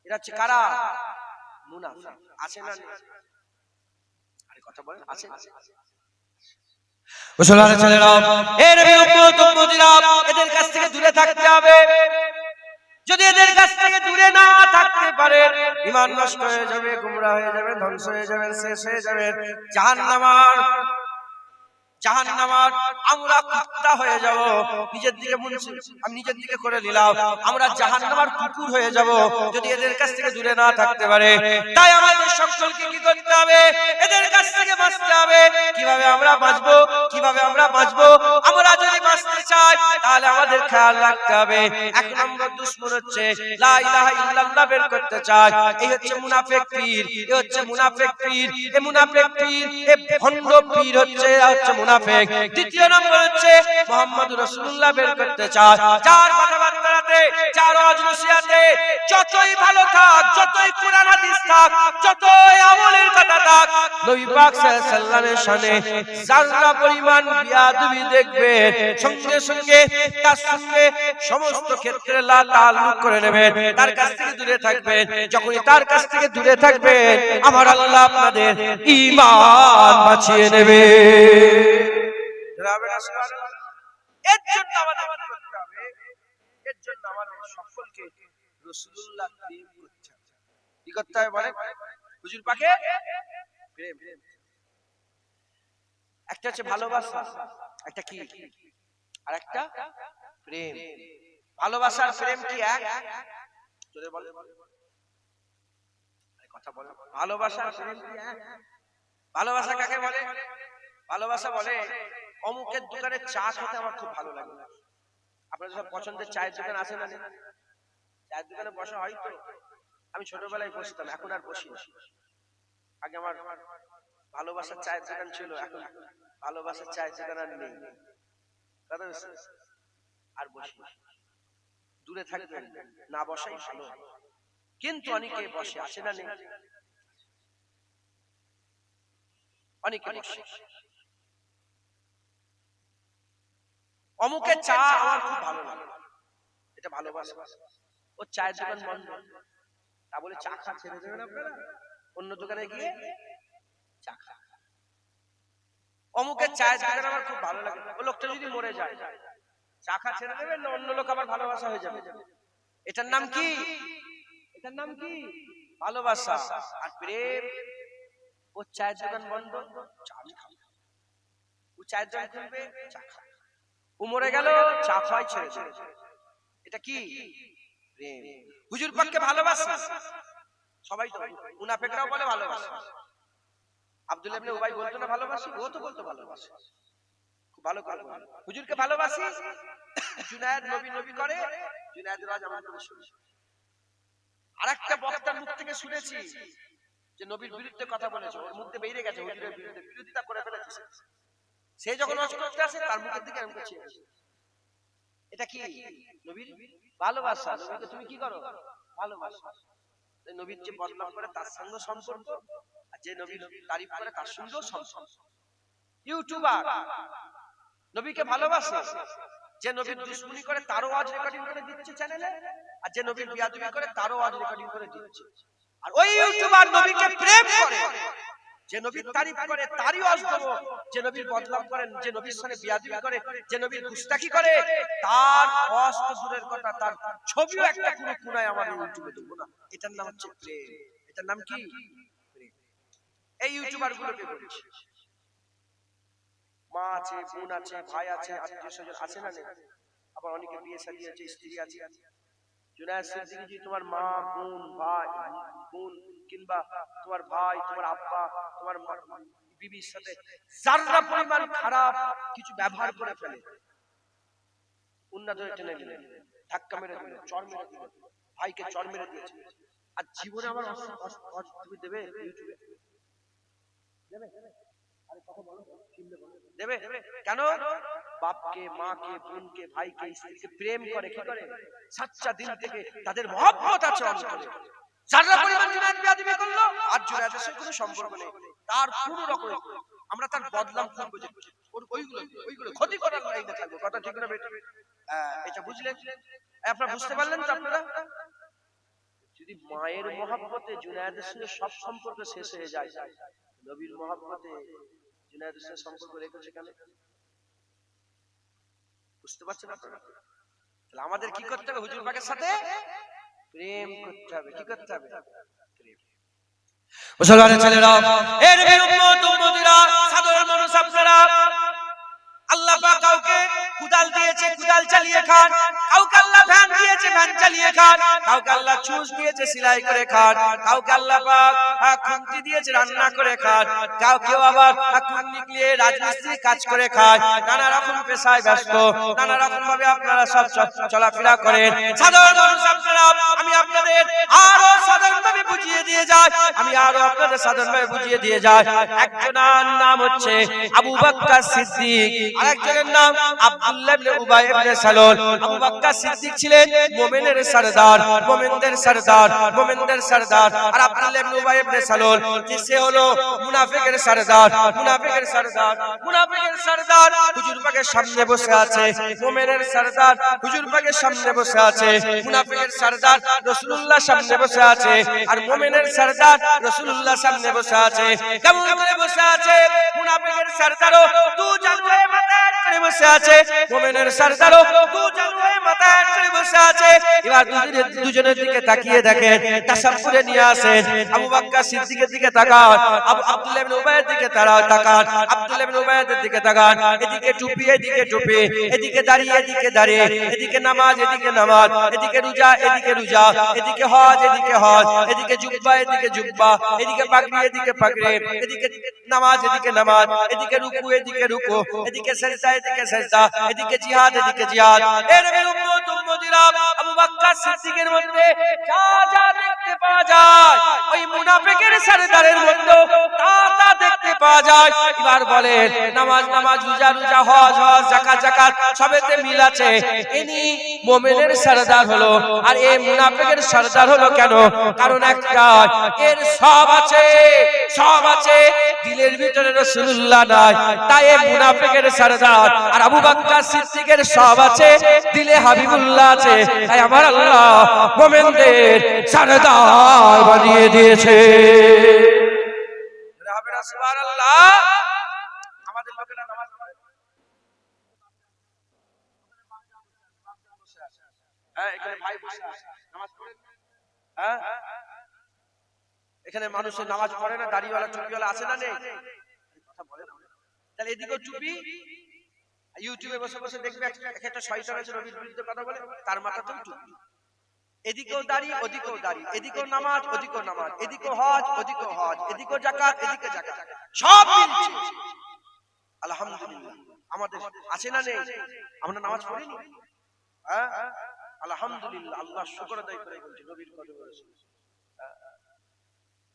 Speaker 1: এরা হচ্ছে কারা? মুনাফিক। আছে না? আরে কথা বলেন, আছে? মুসলমানের ছেলেরা, এর উম্মত উম্মতিরা, এদের কাছ থেকে দূরে থাকতে হবে। যদি এদের কাছ থেকে দূরে না থাকতে পারে ঈমান নষ্ট হয়ে যাবে, গোমরা হয়ে যাবে, ধ্বংস হয়ে যাবে, শেষ হয়ে যাবে, জাহান্নামার আমরা কুত্তা হয়ে যাব। নিজের দিকে আমি নিজের দিকে করে নিলাম, আমরা জাহান্নামার কুকুর হয়ে যাব যদি এদের কাছ থেকে দূরে না থাকতে পারে। তাই আমাদের সকলকে কি করতে হবে? এদের কাছ থেকে বাঁচতে হবে। কিভাবে আমরা বাঁচবো? আমরা যদি বাঁচতে চাই তাহলে আমাদের খেয়াল রাখতে হবে, এক নম্বর দুশমন হচ্ছে লা ইলাহা ইল্লাল্লাহ বের করতে চায়, এই হচ্ছে মুনাফিক পীর, এই মুনাফিক পীর, এই ভণ্ড পীর হচ্ছে মুনাফিক। দ্বিতীয় নম্বর হচ্ছে মুহাম্মদুর রাসূলুল্লাহ বের করতে চায়, যার কথাবার্তাতে, যার ওয়াজ নসিহতে যতই ভালো থাক, যতই কোরআন হাদিস থাক, যতই আমলের কথা থাক, নবী পাক সাল্লাল্লাহু আলাইহি ওয়াসাল্লামের শানে যারা পরিমাণ বিয়াদবি দেখবে, সঙ্গে সঙ্গে তার সঙ্গে সমস্ত ক্ষেত্রে লা তাআল্লুক করে নেবেন, তার কাছ থেকে দূরে থাকবেন। যখনই তার কাছ থেকে দূরে থাকবেন, আমার আল্লাহ আপনাদের ঈমান বাঁচিয়ে নেবে। এর জন্য আমাদের কি করতে হবে? এর জন্য আমাদের সকলকে রাসূলুল্লাহ প্রেম করতে হবে। কি করতে হবে বলেন? হুজুর পাকে প্রেম। একটা হচ্ছে ভালোবাসা, একটা কি, আর একটা প্রেম। ভালোবাসা আর প্রেম কি এক? জোরে বলেন, কথা বলেন। ভালোবাসা আর প্রেম কি এক? ভালোবাসা কাকে বলে? ভালোবাসা বলে অমুকের দোকানে চা খেতে আমার খুব ভালো লাগে। আপনাদের সব পছন্দের চায়ের দোকান আছে না? চায়ের দোকানে বসা হয় তো? আমি ছোটবেলায় বসতাম, এখন আর বসি না। আগে আমার ভালোবাসার চায়ের দোকান ছিল, এখন ভালোবাসার চায়ের দোকান আর নেই। আর বসি দূরে থাকবেন, না বসাই ভালো। কিন্তু অনেকে বসে, আছে না নেই? অনেকে বসে। অমুকের চা আমার খুব ভালো লাগে, এটা ভালোবাসা। ও চায়ের দোকান বন্ধ, তা বলে চা খা ছেড়ে দেবেন আপনারা? অন্য দোকানে গিয়ে চা খা। অমুকের চায়ের দোকান আমার খুব ভালো লাগে, ও লোকটা যদি মরে যায় চা খা ছেড়ে দেবেন না অন্য লোক আবার ভালোবাসা হয়ে যাবে? এটার নাম কি? এটার নাম কি? ভালোবাসা। আর প্রেম, ও চায়ের দোকান বন্ধ, চা খা। ও চায়ের দোকান খুলবে, চা খা। ও মরে গেল, চা খাই ছেড়ে দেবে। এটা কি? প্রেম। হুজুর পাককে ভালোবাসা সবাই তো, মুনাফিকরাও বলে ভালোবাসা। আব্দুল্লাহ ইবনে উবাই বলতো না ভালোবাসি? ও তো বলতো ভালোবাসি, খুব ভালো করে। হুজুরকে ভালোবাসি। জুনায়েদ নবী করে, জুনায়েদ রাজ আমার করে শুনি। আরেকটা বক্তার মুখ থেকে শুনেছি যে নবীর বিরুদ্ধে কথা বলেছে, ওর মুখ দিয়ে বেরিয়ে গেছে হুজুরের বিরুদ্ধে বিরোধিতা করে ফেলেছে। সে যখন ওয়াজ করতে আসে তার মুখের দিকে এরকম করছে। এটা কি? নবীর ভালোবাসা। নবীকে তুমি কি করো? ভালোবাসা। নবীর যে বদনাম করে তার সঙ্গে সম্পর্ক, আর যে নবীর তারিফ করে তার সঙ্গেও সম্পর্ক। ইউটিউবার নবীকে ভালোবাসে, যে নবীর দুশমনি করে তারও ওয়াজ রেকর্ডিং করে দিচ্ছে চ্যানেলে, আর যে নবীর বিয়াদবি করে তারও ওয়াজ রেকর্ডিং করে দিচ্ছে। আর ওই ইউটিউবার নবীকে প্রেম করে, যে নবীর তারিফ করে তারই ওয়াজ দেব, যে নবীর বদনাম করেন, যে নবীর সাথে বিয়াদবি করে, যে নবীর গুস্তাখি করে, তার ওয়াজ তো দূরের কথা, তার ছবিও একটা কোনো কোনায় আমার ইউটিউবে দেব না। এটার নাম হচ্ছে প্রেম। এটার নাম কি? প্রেম। এই ইউটিউবার গুলোকে বলছি, মা আছে, বোন আছে, ভাই আছে, আত্মীয় স্বজন আছে না নেই? আবার অনেকে বিয়ে শাদী আছে, স্ত্রী আছে। জুনায়েদ সিদ্দিকী জি, তোমার মা, বোন, ভাই, বোন কিংবা তোমার ভাই, তোমার আব্বা, তোমার বিবির সাথে যারা পরিমাণ খারাপ কিছু ব্যবহার করে ফেলে, উন্না ধরে টেনে দিলেন, ধাক্কা মেরে দিলেন, চড় মেরে দিলেন, ভাইকে চড় মেরে দিয়েছে, আর জীবনে আমার তুমি দেবে? ইউটিউবে দেবে? দেবে কেন? বাপকে, মাকে, বোনকে, ভাইকে, স্ত্রীকে প্রেম করে, কি করে? সাচ্চা দিল থেকে তাদের মহব্বত আছে অন্তরে। যারা পরিমাণ জুনায়েদ বিয়াদবি করলো আর জুনায়েদের সাথে কোনো সম্পর্ক নেই, তার কোনো রকম আমরা তার বদনাম করবো, যে ওইগুলো ক্ষতি করার লাইনে থাকবো। কথা ঠিক না বেটা? এটা বুঝলেন? আপনারা বুঝতে পারলেন তো? আপনারা যদি মায়ের মহব্বতে জুনায়েদের সঙ্গে সব সম্পর্ক শেষ হয়ে যায়, নবীর মহব্বতে জুনায়েদের সাথে সম্পর্ক রেখেছে কেন? বুঝতে পারছেন আপনারা? আমাদের কি করতে হবে? হুজুর পাকের সাথে প্রেম করতে হবে। কি করতে হবে? মুসলমানের ছেলেরা, এর উম্মত উম্মতিরা, সাধারণ মানুষ আপনারা, আল্লাহ পাক কাউকে কুদাল দিয়েছে, কুদাল চালিয়ে খান। কাউকে আল্লাহ ভ্যান দিয়েছে, ভ্যান চালিয়ে খান। কাউকে আল্লাহ চুষ দিয়েছে, সেলাই করে খান। কাউকে আল্লাহ পাক খুন্তি দিয়েছে, রান্না করে খান। কেউ আবার কুন্নি নিয়ে রাজমিস্ত্রি কাজ করে খায়। নানা রকম পেশায় ব্যস্ত, নানা রকম ভাবে আপনারা সব চলাফেরা করেন। সাধারণ মানুষ আপনারা, আমি আপনাদের আরো সাধারণ ভাবে বুঝিয়ে দিয়ে যাই, একজনের নাম হচ্ছে আবু বকর সিদ্দিক, আরেকজনের নাম আব্দুল্লাহ ইবনে উবাই ইবনে সালুল। আবু বকর সিদ্দিক ছিলেন মুমিনের সরদার, মুমিনদের সরদার, মুমিনদের সরদার। আর আব্দুল্লাহ ইবনে উবাই ইবনে সালুল সে হলো মুনাফিকের সরদার, মুনাফিকের সরদার, মুনাফিকের সরদার। হুজুর পাকের সামনে বসে আছে মুমিনের সরদার, হুজুর পাকের সামনে বসে আছে মুনাফিকের সরদার, রাসূলুল্লাহ সামনে বসে আছে। আর মুমিনের সরদার রাসূলুল্লাহ সামনে বসে আছে। কেমন করে বসে আছে? মুনাফিকের সরদারও দু জানুয়ে মাথা করে বসে আছে, মুমিনের সরদারও দু জানুয়ে মাথা করে বসে আছে। এবার দুজনের দিকে তাকিয়ে দেখেন, তাসাব্বুরে নিয়ে আসেন। আবু বকর সিদ্দিকের দিকে তাকান, আব্দুল্লাহ ইবনে উবাইয়ের দিকে তাকান, আব্দুল্লাহ ইবনে উবাইয়ের দিকে তাকান। এদিকে টুপি, এদিকে টুপি, এদিকে দাঁড়িয়ে, এদিকে দাঁড়িয়ে, এদিকে নামাজ, এদিকে নামাজ, এদিকে রোজা, এদিকে রোজা, এদিকে হজ, এদিকে হজ, এদিকে জুব্বা, এদিকে জুব্বা, এদিকে পাগড়ি, এদিকে পাগড়ি, এদিকে নামাজ, এদিকে নামাজ, এদিকে রুকু, এদিকে রুকু, এদিকে সিজদা, এদিকে সিজদা, এদিকে জিহাদ, এদিকে জিহাদ। এর উম্মত উম্মতিরা, আবু বকর সিদ্দিকের মধ্যে যা যা দেখতে পাওয়া যায়, ওই মুনাফিকের সরদারের মধ্যে তা দেখতে পাওয়া যায়। এবার বলেন, নামাজ নামাজ, রোজা রোজা, হজ হজ, যাকাত যাকাত, সবেতে মিল আছে। ইনি মুমিনের সরদার হলো, আর এই মুনাফিকের সরদার হলো কেন? কারণ একটা, এর সব আছে, সব আছে, দিলের ভিতরে রাসূলুল্লাহ নাই, তাই এই মুনাফিকের সরদার। আর আবু বকর সিদ্দিকের সব আছে, দিলে হাবিবুল্লাহ আছে, তাই আমার আল্লাহ মুমিনদের সরদার বানিয়ে দিয়েছে। সুবহানাল্লাহ। আমাদের লোকেরা নামাজ পড়ে, হ্যাঁ এখানে ভাই বসে আছে, নামাজ পড়ে, হ্যাঁ এখানে মানুষের নামাজ পড়ে না, দাড়িওয়ালা টুপিওয়ালা আছে না নেই? কথা বলে না। তাহলে এদিকেও টুপি, ইউটিউবে বসে বসে দেখবে একটা শয়তান আছে নবীর বিরুদ্ধে কথা বলে, তার মাথাতেও টুপি। এদিকেও দাড়ি, ওদিকেও দাড়ি, এদিকেও নামাজ, ওদিকেও নামাজ, এদিকেও হজ, ওদিকেও হজ, এদিকেও যাকাত, এদিকে যাকাত, সব মিলছে। আলহামদুলিল্লাহ। আমাদের আছে না নেই? আমরা নামাজ পড়িনি, হ্যাঁ আলহামদুলিল্লাহ। আল্লাহ শুকর আদায় করে বলছি, নবীর কদমে রাসূল,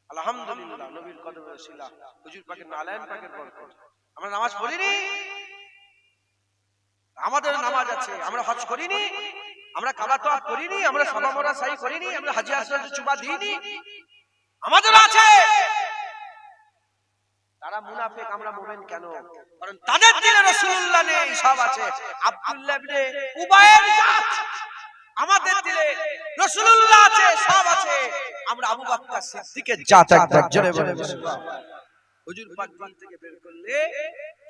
Speaker 1: আলহামদুলিল্লাহ, নবীর কদমে রাসূল, হুজুর পাকের নালায়েন পাকের বরকত। আমরা নামাজ পড়িনি, আমাদের নামাজ আছে। আমরা হজ করিনি, আমরা কাবা তওয়াফ করিনি, আমরা সাবা মারওয়া সাই করিনি, আমরা হাজী আসওয়াদে চুমা দিইনি, আমাদের আছে। তারা মুনাফিক, আমরা মুমিন কেন? কারণ তাদের দিলে রাসূলুল্লাহ নেই, সব আছে। আব্দুল্লাহ ইবনে উবাইয়ের জাত, আমাদের দিলে রাসূলুল্লাহ আছে, সব আছে। আমরা আবু বকর সিদ্দিকের জাত একবার জোরে বলে সুবহানাল্লাহ। হুজুর পাক দিল থেকে বের করলে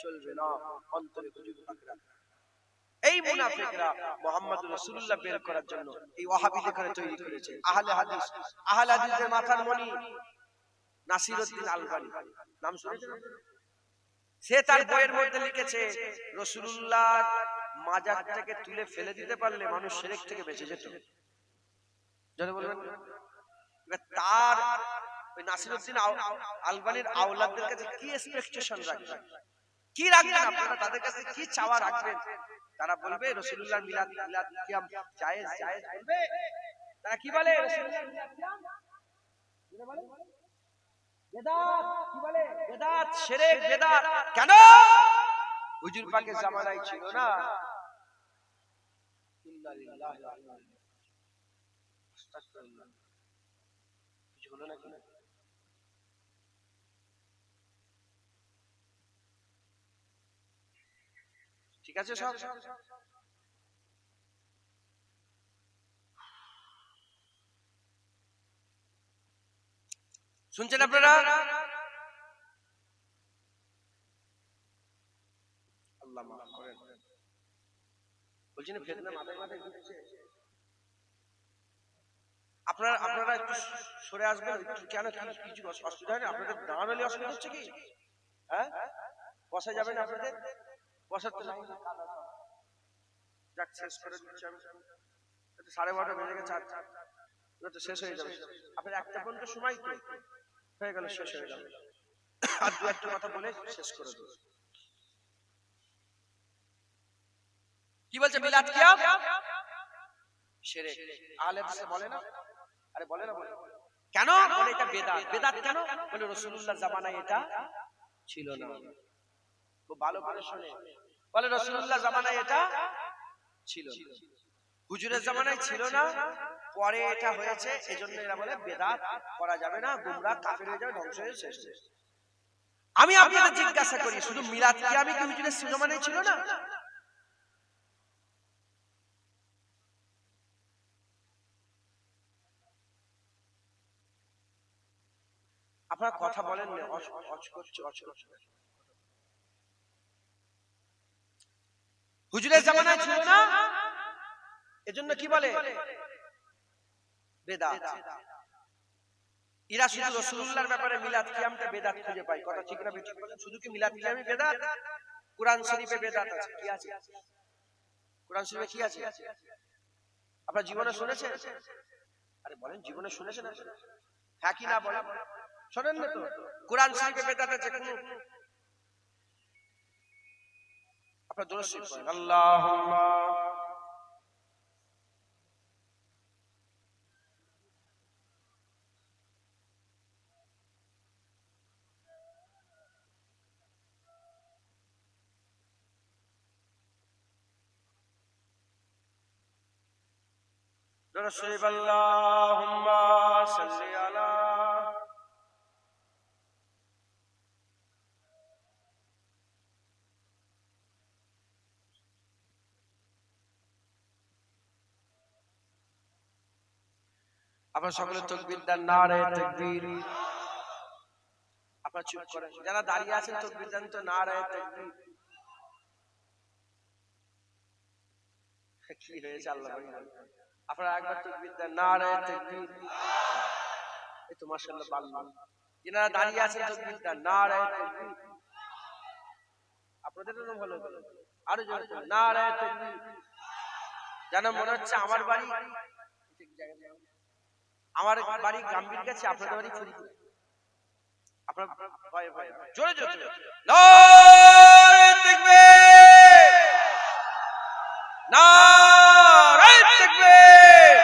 Speaker 1: চলবে না, অন্তরে হুজুর পাক রাখবে। এই মুনাফিকরা মুহাম্মদ রাসূলুল্লাহ বের করার জন্য এই ওয়াহাবিদের করে তৈরি করেছে। আহলে হাদিস, আহলে হাদিসের মাথার মণি নাসিরউদ্দিন আলবানী, নাম শুনেছেন? সে তার বইয়ের মধ্যে লিখেছে, রাসূলুল্লাহর মাজার থেকে তুলে ফেলে দিতে পারলে মানুষ শিরক থেকে বেঁচে যেত। যদি বলবেন, তার ওই নাসিরউদ্দিন আলবানীর আওলাদদের কাছে কি এক্সপেকটেশন রাখবেন, কি রাখবেন আপনারা? তাদের কাছে কি চাওয়া রাখবেন? তারা বলবে রাসূলুল্লাহর মিলাদ কিয়াম জায়েজ, জায়েজ বলবে। তারা কি বলে? রাসূলুল্লাহর মিলাদ কিয়াম কি বলে? বেদাত। কি বলে? বেদাত, শিরক, বেদাত। কেন? হুজুর পাকের জামানায় ছিল না। ইন্না লিল্লাহি ওয়া ইন্না ইলাইহি রাজিউন। আস্তাগফিরুল্লাহ। কিছু হলো নাকি? ঠিক আছে সব? শুনছেন আপনারা? আল্লাহ মাফ করেন। বলছেন ফেতনা মাথায় মাথায় ঘুরছে। আপনারা একটু সরে আসবেন কেন? কিছু অসুবিধা হয় না আপনাদের? দাঁড়ালে অসুবিধা হচ্ছে কি? হ্যাঁ, বসা যাবে না আপনাদের? বসার তো যাক, শেষ করে দিচ্ছি আমি। 12:30 বেজে গেছে, তো শেষ হয়ে যাবে। আপনার 1টা পর্যন্ত সময় তো হয়ে গেল, শেষ হয়ে গেল। আর 2-1টা কথা বলে শেষ করে দেব। কি বলছে? মিলাদ কিয়াম শিরক। আহলে হাদিস বলে না? আরে বলে না? বলে কেন? বলে এটা বেদাত। বেদাত কেন? বলে রাসূলুল্লাহ জামানায় এটা ছিল না। খুব ভালো করে শুনে, বলে রাসূলুল্লাহ জামানায় এটা ছিল না, হুজুরের জামানায় ছিল না, পরে এটা হয়েছে, এজন্য এরা বলে বেদাত করা যাবে না, গোমরাহ কাফের হয়ে যাবে, ধ্বংস হয়ে শেষ। আমি আপনাদের জিজ্ঞাসা করি, শুধু মিলাদ কিয়াম কি হুজুরের জামানায় ছিল না? আপনারা কথা বলেন না, হুজুরের জামানায় ছিল না, এজন্য কি বলে? বেদাত। এরা শুধু রাসূলুল্লাহর ব্যাপারে মিলাদ কিয়ামটা বেদাত খুঁজে পায়। কথা ঠিক না বেঠিক বলেন? শুধু কি মিলাদ কিয়ামই বেদাত? কুরআন শরীফে বেদাত আছে, কি আছে? কুরআন শরীফে কি আছে? আপনারা জীবনে শুনেছেন? আরে বলেন, জীবনে শুনেছেন? হ্যাঁ কি না বলেন? শোনেন না তো? কুরআন শরীফে বেদাত আছে কোন? আপনারা দরুদ শরীফ পড়েন, আল্লাহুম্মা দরুদ শরীফ, আল্লাহুম্মা সাল্লি আলা। আপনারা সকলে তাকবীর দেন, নারে তাকবীর। আপনারা চুপ করেন, যারা দাঁড়িয়ে আছেন তাকবীর দেন তো, নারে তাকবীর। কি হয়েছে আল্লাহ জানে। আপনারা একবার তাকবীর দেন, নারে তাকবীর। এই তো মাশাআল্লাহ বাল্লাহ। যারা দাঁড়িয়ে আছেন তাকবীর দেন, নারে তাকবীর। আপনাদের জন্য ভালো, আরো জোরে নারে তাকবীর। জানা মনে হচ্ছে আমার বাড়ি গাম্ভীর কাছে, আপনাদের বাড়ি ফরিদপুর। আপনার ভয় ভয় জোরে জোরে নারে তাকবীর, নারে তাকবীর।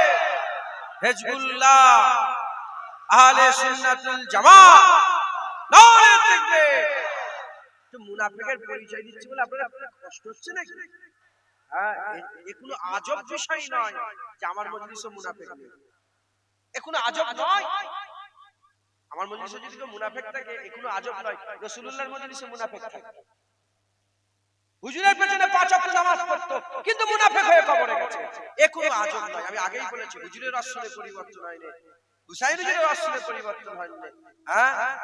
Speaker 1: হিজবুল্লাহ, আহলে সুন্নাতুল জামাত, নারে তাকবীর। তো মুনাফিকের পরিচয় দিচ্ছে বলে আপনারা কষ্ট হচ্ছে নাকি? হ্যাঁ, এ কোনো আজব বিষয় নয় যে আমার মজলিসে মুনাফিক নেই। এ কোনো আজব নয়। আমার মজলিসে যদি কেউ মুনাফিক থাকে এ কোনো আজব নয়। রাসূলুল্লাহর মজলিসে মুনাফিক থাকে, হুজুরের পেছনে 5 ওয়াক্ত নামাজ পড়তো কিন্তু মুনাফিক হয়ে কবরে গেছে, এ কোনো আজব নয়। আমি আগেই বলেছি হুজুরের রাসূলের পরিবর্তন হয়নি, হুসাইন হুজুরের রাসূলের পরিবর্তন হয়নি। হ্যাঁ,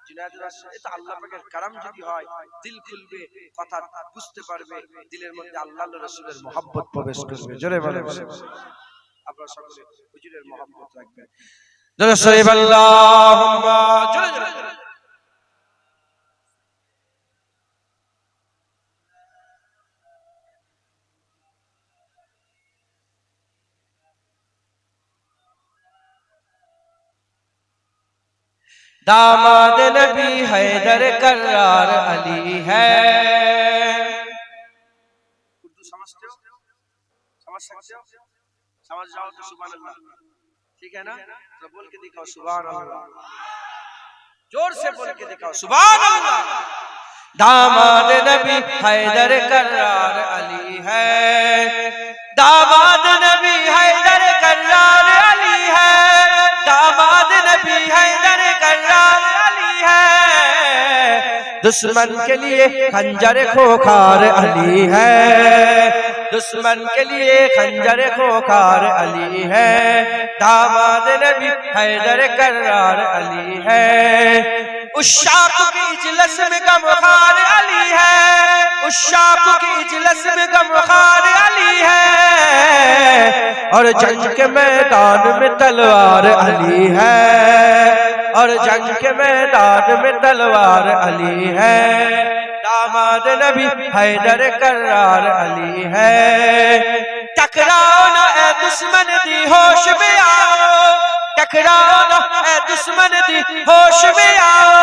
Speaker 1: জিনাদের রাসূল, এটা আল্লাহ পাকের কারাম যদি হয়, দিল খুলবে, কথা বুঝতে পারবে, দিলের মধ্যে আল্লাহর রাসূলের মহব্বত প্রবেশ করবে। জোরে বলেন, আপনারা সকলে হুজুরের মহব্বত রাখবেন। দরুদ শরীফ, আল্লাহুম্মা জোরে জোরে। दामाद नबी हैदर कर्रार अली है। उर्दू समझते हो? समझ सकते हो? समझ जाओ तो सुभान अल्लाह, ठीक है ना? तो बोल के दिखाओ सुभान अल्लाह, जोर से बोल के दिखाओ सुभान अल्लाह। दामाद नबी हैदर कर्रार अली है, दामाद नबी हैदर कर्रार अली है, दामाद नबी हैदर कर्रार अली है। दुश्मन के लिए खंजर खोखार अली है, दुश्मन के लिए खंजर खोखार अली है। दामाद नबी हैदर कर्रार अली है। उशाक की इजलस में गमखार अली है, उशाक की इजलस में गमखार अली है, और जंग के मैदान में तलवार अली है, और जंग के मैदान में तलवार अली है। दामाद नबी हैदर कर्रार अली है। टकराओ ना ए दुश्मन दी होश में आओ, टकराओ ना ए दुश्मन दी होश में आओ,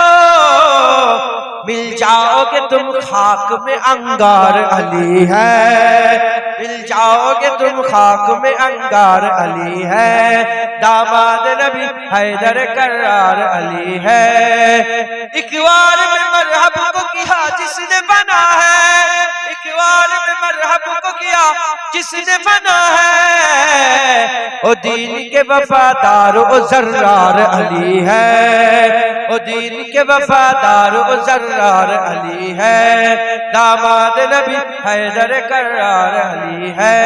Speaker 1: मिल जाओगे तुम खाक में अंगार अली है, मिल जाओगे तुम खाक में अंगार अली है। दामाद नबी हैदर कर्रार अली है। इकबार में मरहब को किया जिसने बना है, इकबार में मरहब को किया जिसने बना है, ओ दीन के वफादार ओ जर्रार अली है, ओ दीन के वफादार ओ जर्रार अली है। दामाद नबी हैदर कर्रार अली है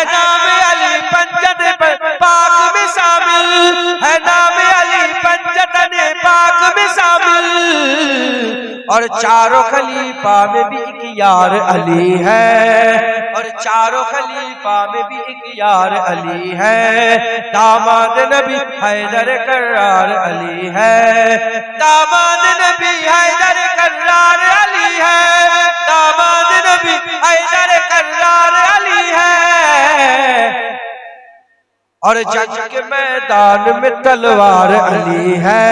Speaker 1: नाम अली पंजत पाक में शामिल, है नाम अली पंजतन पाक में शामिल, और चारों खलीफा में भी एक यार अली है, और चारों खलीफा में भी एक यार अली है। दामाद नबी हैदर कर्रार अली है, दामाद नबी हैदर कर्रार अली है, दामाद नबी हैदर कर्रार अली है, और जंग के मैदान में तलवार अली है,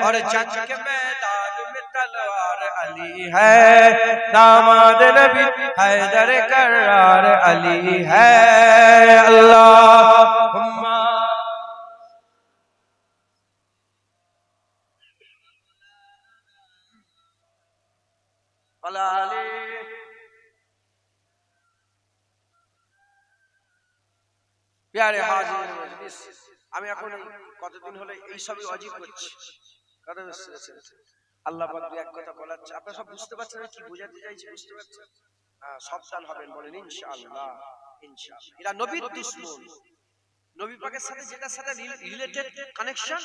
Speaker 1: और जंग के मैदान में तलवार अली है। दामाद नबी हैदर कर्रार अली है। अल्लाहुम्मा अला अली। प्यारे हाजिর মজলিস, আমি এখন কতদিন হলো এই সবই অজীব করছি, কথা বুঝতে আল্লাহ পাক এক কথা বলাচ্ছে, আপনারা সব বুঝতে পারছেন কি বোঝাতে চাইছি? বুঝতে পারছেন? সাবধান হবেন, বলেন ইনশাআল্লাহ। ইনশাআল্লাহ। এরা নবীর দুশমন, নবী পাকের সাথে যেটার সাথে রিলেটেড কানেকশন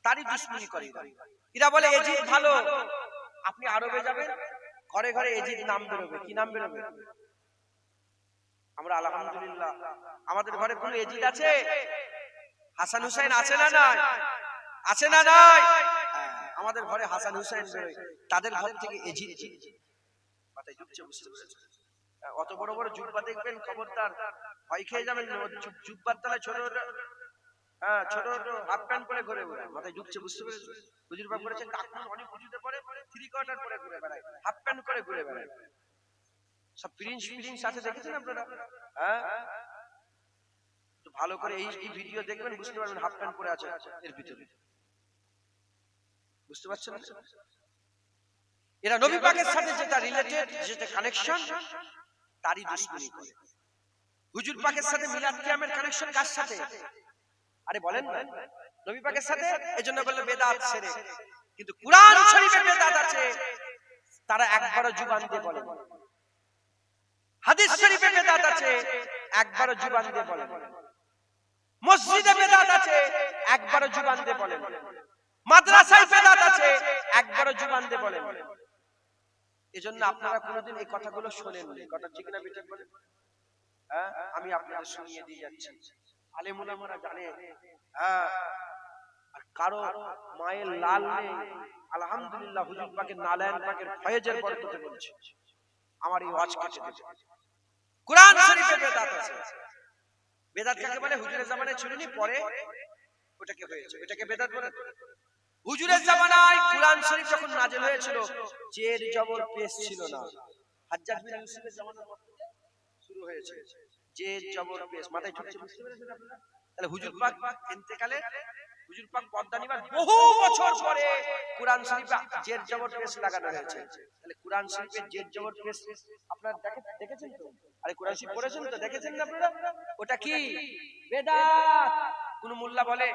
Speaker 1: তারই দুশমনি করে এরা। বলে এজিদ ভালো, আপনি আরবে যাবেন, ঘরে ঘরে এজিদ নাম বেরোবে। কি নাম বেরোবে? আমরা আলহামদুলিল্লাহ আমাদের ঘরে কোন এজিদ আছে? হাসান হুসাইন আছে না নাই? আছে না নাই? আমাদের ঘরে হাসান হুসাইন বেরোয়, তাদের ঘর থেকে এজিদ। মাথায় ঢুকছে? বুঝতে পেরেছেন? অত বড় বড় জুব্বা দেখবেন, খবরদার ভয় খেয়ে যাবেন। জুব্বার তলায় ছোট ছোট হাফ প্যান্ট পরে ঘুরে বেড়ায়, মাথায় ঢুকছে? বুঝতে পেরেছেন? হুজুর বাপ করেছেন, কাকুন অনেক উঁচুতে পরে থ্রি কোয়ার্টার পরে ঘুরে বেড়ায়, হাফ প্যান্ট করে ঘুরে বেড়ায়। সব প্রিন্স সাথে দেখেছেন আপনারা? তো ভালো করে এই ভিডিও দেখবেন, বুঝতে পারবেন হাফ প্যান্ট পরে আছে এর ভিতরে। বুঝতে পারছেন? এরা নবী পাকের সাথে যেটা রিলেটেড, যেটা কানেকশন, তারই দুশমনি করে। হুজুর পাকের সাথে মিলাদ কিয়ামের কানেকশন কার সাথে? আরে বলেন না, নবী পাকের সাথে। এজন্য বললে বেদাত শিরক। কিন্তু কুরআন শরীফে বেদাত আছে, তারা একবারও জুবান দিয়ে বলে। হাদিস শরীফে বেদাত আছে, একবারও জুবান দিয়ে বলে। মসজিদে বেদাত আছে, একবারও জুবান দিয়ে বলে। মাদ্রাসায় বেদাত আছে, একবারও জুবান দিয়ে বলে। এজন্য আপনারা কোনোদিন এই কথাগুলো শোনেননি। কথা ঠিক না বেঠিক বলেন? আমি আপনাদের শুনিয়ে দিয়ে যাচ্ছি। আলেম উলামারা জানে। আর কারো মায়ের লাল নেই, আলহামদুলিল্লাহ হুজুর পাকের নালায়েন পাকের ফয়েজের বরকতে বলছি, আমার এই ওয়াজ কেটে দিতে। কুরআন শরীফে বেদাত আছে। বেদাত কাকে বলে? হুজুরের জামানায় ছিল নি, পরে ওটাকে হয়েছে, এটাকে বেদাত বলে। হুজুরের জামানায় কুরআন শরীফ যখন নাযিল হয়েছিল, জের জবর পেশ ছিল না। হাজ্জাজ বিন ইউসুফের জামানার পর থেকে শুরু হয়েছে জের জবর পেশ। মাথায় ঢুকছে? বুঝতে পেরেছেন আপনারা? তাহলে হুজুর পাক ইন্তেকালে, হুজুর পাক পর্দা নিবার বহু বছর পরে কুরআন শরীফে জের জবর পেশ লাগানো হয়েছে। তাহলে কুরআন শরীফের জের জবর পেশ আপনারা দেখেছেন তো? আরে কুরআন শরীফ পড়েছেন তো? দেখেছেন না আপনারা? ওটা কি? বেদাত। কোন মোল্লা বলে,